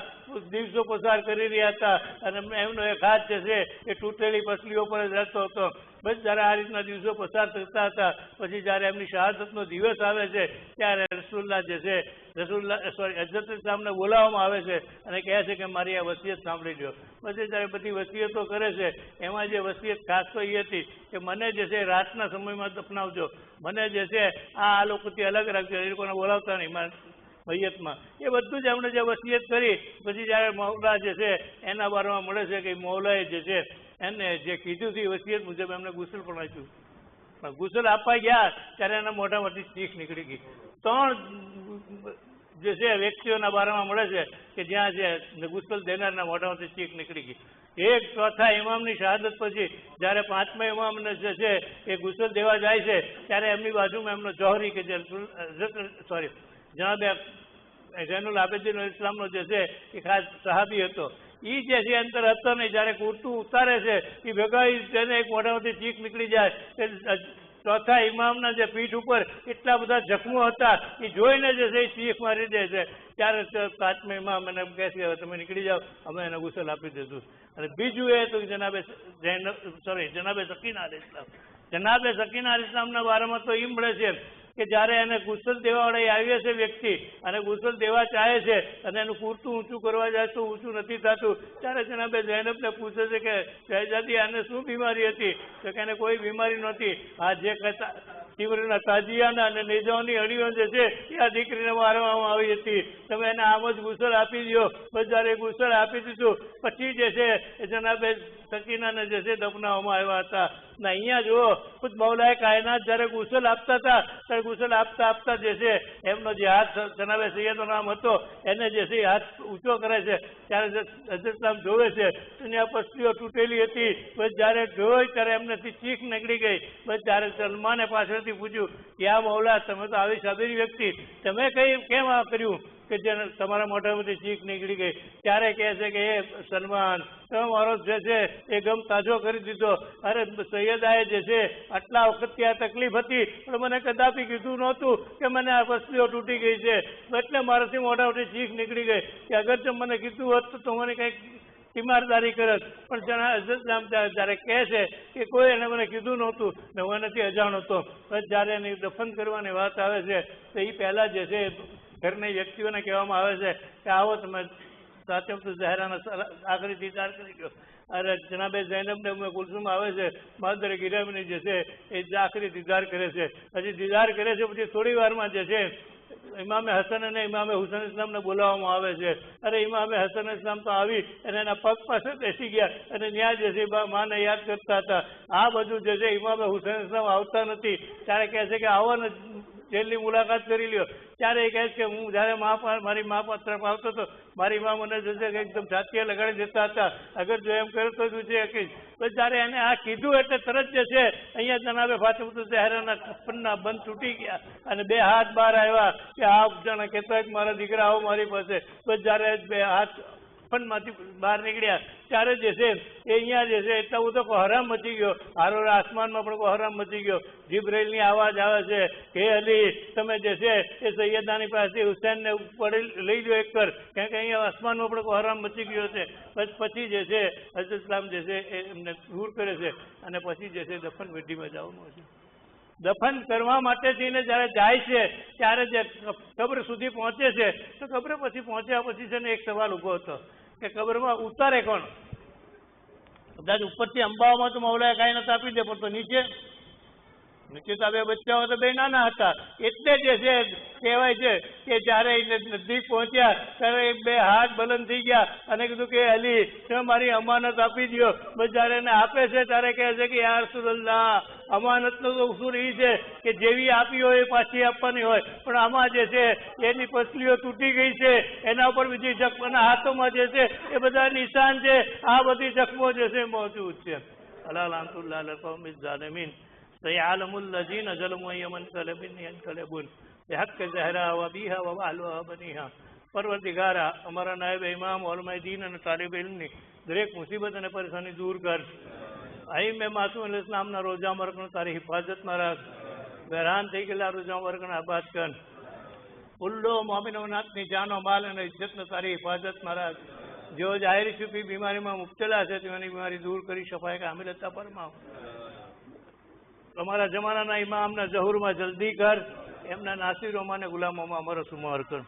A: દિવસો પસાર કરી રહ્યા હતા અને એમનો એક હાથ જે છે એ તૂટેલી પસલીઓ પર જ રહેતો હતો. બસ જ્યારે આ રીતના દિવસો પસાર થતા હતા પછી જ્યારે એમની શહાદતનો દિવસ આવે છે ત્યારે રસુલ્લાહ જે છે હજરત ઇસ્લામને બોલાવવામાં આવે છે અને કહે છે કે મારી આ વસિયત સાંભળી લો. પછી જ્યારે બધી વસિયતો કરે છે એમાં જે વસિયત ખાસ તો એ હતી કે મને જે છે રાતના સમયમાં દફનાવજો, મને જે છે આ લોકોથી અલગ રાખજો, એ લોકોને બોલાવતા નહીં મૈયતમાં. એ બધું જ એમણે જે વસિયત કરી પછી જ્યારે મૌલા જે છે એના બારમાં મળે છે કે મૌલાએ જે છે એને જે કીધું હતું વસિયત મુજબ એમને ગુસલ પણ આપ્યું. પણ ગુસલ આપવા ગયા ત્યારે એના મોઢામાંથી ચીખ નીકળી ગઈ. 3 જે છે વ્યક્તિઓના બારામાં મળે છે કે જ્યાં છે ગુસલ દેનારના મોઢામાંથી ચીખ નીકળી ગઈ. એક ચોથા ઇમામની શહાદત પછી જ્યારે 5મા ઇમામને જે છે એ ગુસલ દેવા જાય છે ત્યારે એમની બાજુમાં એમનો જોહરી કે જે જનાબે ઝૈનુલ આબેદીન ઇસ્લામનો જે છે એ ખાસ સહાબી હતો. એ જે છે અંદર હતો નહીં. જ્યારે કુર્તું ઉતારે છે એ ભેગા તેને એક મોઢામાંથી ચીખ નીકળી જાય કે ચોથા ઇમામના જે પીઠ ઉપર એટલા બધા જખમો હતા એ જોઈને જે છે એ ચીખ મારી દે છે. ત્યારે 5મા ઇમામ એને કહે છે હવે તમે નીકળી જાઓ, અમે એને ગુસલ આપી દીધું. અને બીજું એ હતું જનાબે સકીના અલ ઇસ્લામ. જનાબે સકીના અલ ઇસ્લામના બારામાં તો એમ મળે છે કે જ્યારે એને ગુસલ દેવા વાળા આવ્યા છે વ્યક્તિ અને ગુસલ દેવા ચાહે છે અને એનું કુર્તું ઊંચું કરવા જાય તો ઊંચું નથી થતું ત્યારે જનાબે ઝૈનબને પૂછે છે કે શહેજાદી આને શું બીમારી હતી? તો કે એને કોઈ બીમારી નહોતી. આ જે કહેતા ટીમરીના તાજિયાના અને નેજાઓની અડીઓ જે છે એ આ દીકરીને મારવામાં આવી હતી. તમે એને આમ જ ગુસલ આપી દો. બજારે ગુસલ આપી દીધું. પછી જે છે એ જનાબે સકીનાને જે છે દફનાવવામાં આવ્યા હતા. ને અહીંયા જુઓ ખુદ મૌલાએ કાયનાત જ્યારે ગુસલ આપતા હતા ત્યારે ગુસલ આપતા આપતા જે છે એમનો જે હાથ જનાબે સૈયદનો નામ હતો એને જે છે હાથ ઊંચો કરે છે ત્યારે હજરત જોવે છે એની આ પસલીઓ તૂટેલી હતી. બસ જ્યારે જોઈ ત્યારે એમનેથી ચીખ નીકળી ગઈ. બસ જ્યારે સલમાને પાછળથી પૂછ્યું કે આ મૌલા તમે તો આવી સાબિરી વ્યક્તિ તમે કેમ આ કર્યું કે જેને તમારા મોઢામાંથી ચીખ નીકળી ગઈ. ત્યારે કહે છે કે એ સલમાન તમે મારો જે છે એ ગમ તાજો કરી દીધો. અરે સૈયદાએ જે છે આટલા વખતથી આ તકલીફ હતી પણ મને કદાપી કીધું નહોતું કે મને આ પસલીઓ તૂટી ગઈ છે એટલે મારાથી મોઢામાંથી ચીખ નીકળી ગઈ કે અગર જો મને કીધું હોત તો મને કંઈક તીમારદારી કરત. પણ જણા હજરત જ્યારે કહે છે કે કોઈ એને મને કીધું નહોતું ને હું એનાથી અજાણ હતો. બસ જ્યારે એની દફન કરવાની વાત આવે છે તો એ પહેલાં જે છે ઘરની વ્યક્તિઓને કહેવામાં આવે છે કે આવો તમે સાચમ તો ઝહેરાના આખરી દીદાર કરી ગયો. અરે જનાબે જૈનબને ઉમ્મે કુલસુમ આવે છે માદરે ગિરામીની જે છે એ આખરી દીદાર કરે છે. હજી દીદાર કરે છે પછી થોડી વારમાં જે છે ઇમામે હસન અને ઇમામે હુસૈન ઇસ્લામને બોલાવવામાં આવે છે. અરે ઇમામે હસન ઇસ્લામ તો આવી અને એના પગ પાસે બેસી ગયા અને ત્યાં જે છે માને યાદ કરતા હતા. આ બધું જે છે ઇમામે હુસૈન ઇસ્લામ આવતા નથી. ત્યારે કહે છે કે આવો ને જેલની મુલાકાત કરી લ્યો. ત્યારે એ કહે છે કે હું જ્યારે મારી મા તરફ આવતો હતો મારી મા મને જશે કે એકદમ છાતીએ લગાડી દેતા હતા. અગર જો એમ કરે તો તું છે કહીશ. તો જ્યારે એને આ કીધું એટલે તરત જે છે અહીંયા જનાબે ફાતિમા ઝહરાના કફનના બંધ તૂટી ગયા અને બે હાથ બહાર આવ્યા કે આ જાણે કહેતો એક મારા દીકરા આવો મારી પાસે. બસ જ્યારે બે હાથ કફનમાંથી બહાર નીકળ્યા ત્યારે જે છે એ અહીંયા જે છે એટલો બધો કોહરામ મચી ગયો. હારો આસમાનમાં પણ કોહરામ મચી ગયો. જિબ્રાઈલની આવાજ આવે છે કે અલી તમે જે છે એ સૈયદાની પાસેથી હુસૈનને પડી લઈ લો એક પર કારણ કે અહીંયા આસમાનમાં પણ કોહરામ મચી ગયો છે. પછી જે છે હજરત ઇસ્લામ જે છે એ એમને દૂર કરે છે અને પછી જે છે દફન વિધિમાં જવાનું છે. દફન કરવા માટે થઈને જ્યારે જાય છે ત્યારે જે કબ્ર સુધી પહોંચે છે તો કબ્ર પછી પહોંચ્યા પછી છે ને એક સવાલ ઊભો હતો કે કબ્રમાં ઉતારે કોણ. કદાચ ઉપરથી અંબાઓમાં તો મૌલાએ કાંઈ નથી આપી દે પણ તો નીચે તો બે બચ્ચાઓ તો બે નાના હતા. એટલે જે છે કહેવાય છે કે જ્યારે નજીક પહોંચ્યા ત્યારે બે હાથ બલંદ થઈ ગયા અને કીધું કે અલી તમે મારી અમાનત આપી દો. બસ જ્યારે એને આપે છે ત્યારે કહે છે કે યા રસૂલલ્લાહ અમાનતનો તો ઉસૂલ એ છે કે જેવી આપી હોય એ પાછી આપવાની હોય પણ આમાં જે છે એની પસલીઓ તૂટી ગઈ છે એના ઉપર બીજી જખમોના હાથોમાં જે છે એ બધા નિશાન છે. આ બધી જખમો જે છે મોજૂદ છે. અલા લાનતુલ્લાહ અલલ કૌમિઝ ઝાલિમીન سيعلم الذين ظلموا أي منقلب ينقلبون بحق زهرا وبيها وبعلها بنيها. પરવરદિગારા અમારા નાયબ ઇમામ ઓલમાઈ દીન અને તાલિબ ઇલ્મની દરેક મુસીબત અને પરેશાની દૂર કર. અહીં મેં માસૂમ અલ ઇસ્લામના રોજા વર્ગનો તારી હિફાજતમાં રાખ. બહેરાન થઈ ગયેલા રોજા વર્ગને આબાદ કર. ઉલ્લો મોમિનો નાથની જાનો માલ અને ઇજ્જતને તારી હિફાજતમાં રાખ. જેઓ જાહેરી છુપી બીમારીમાં મુબતલા છે તેઓની બીમારી દૂર કરી શફાય કામિલતા ફરમાવ. અમારા જમાનાના ઇમામના ઝહુરમાં જલ્દી કર. એમના નાસીરોમાં અને ગુલામોમાં અમારો સુમાર કર.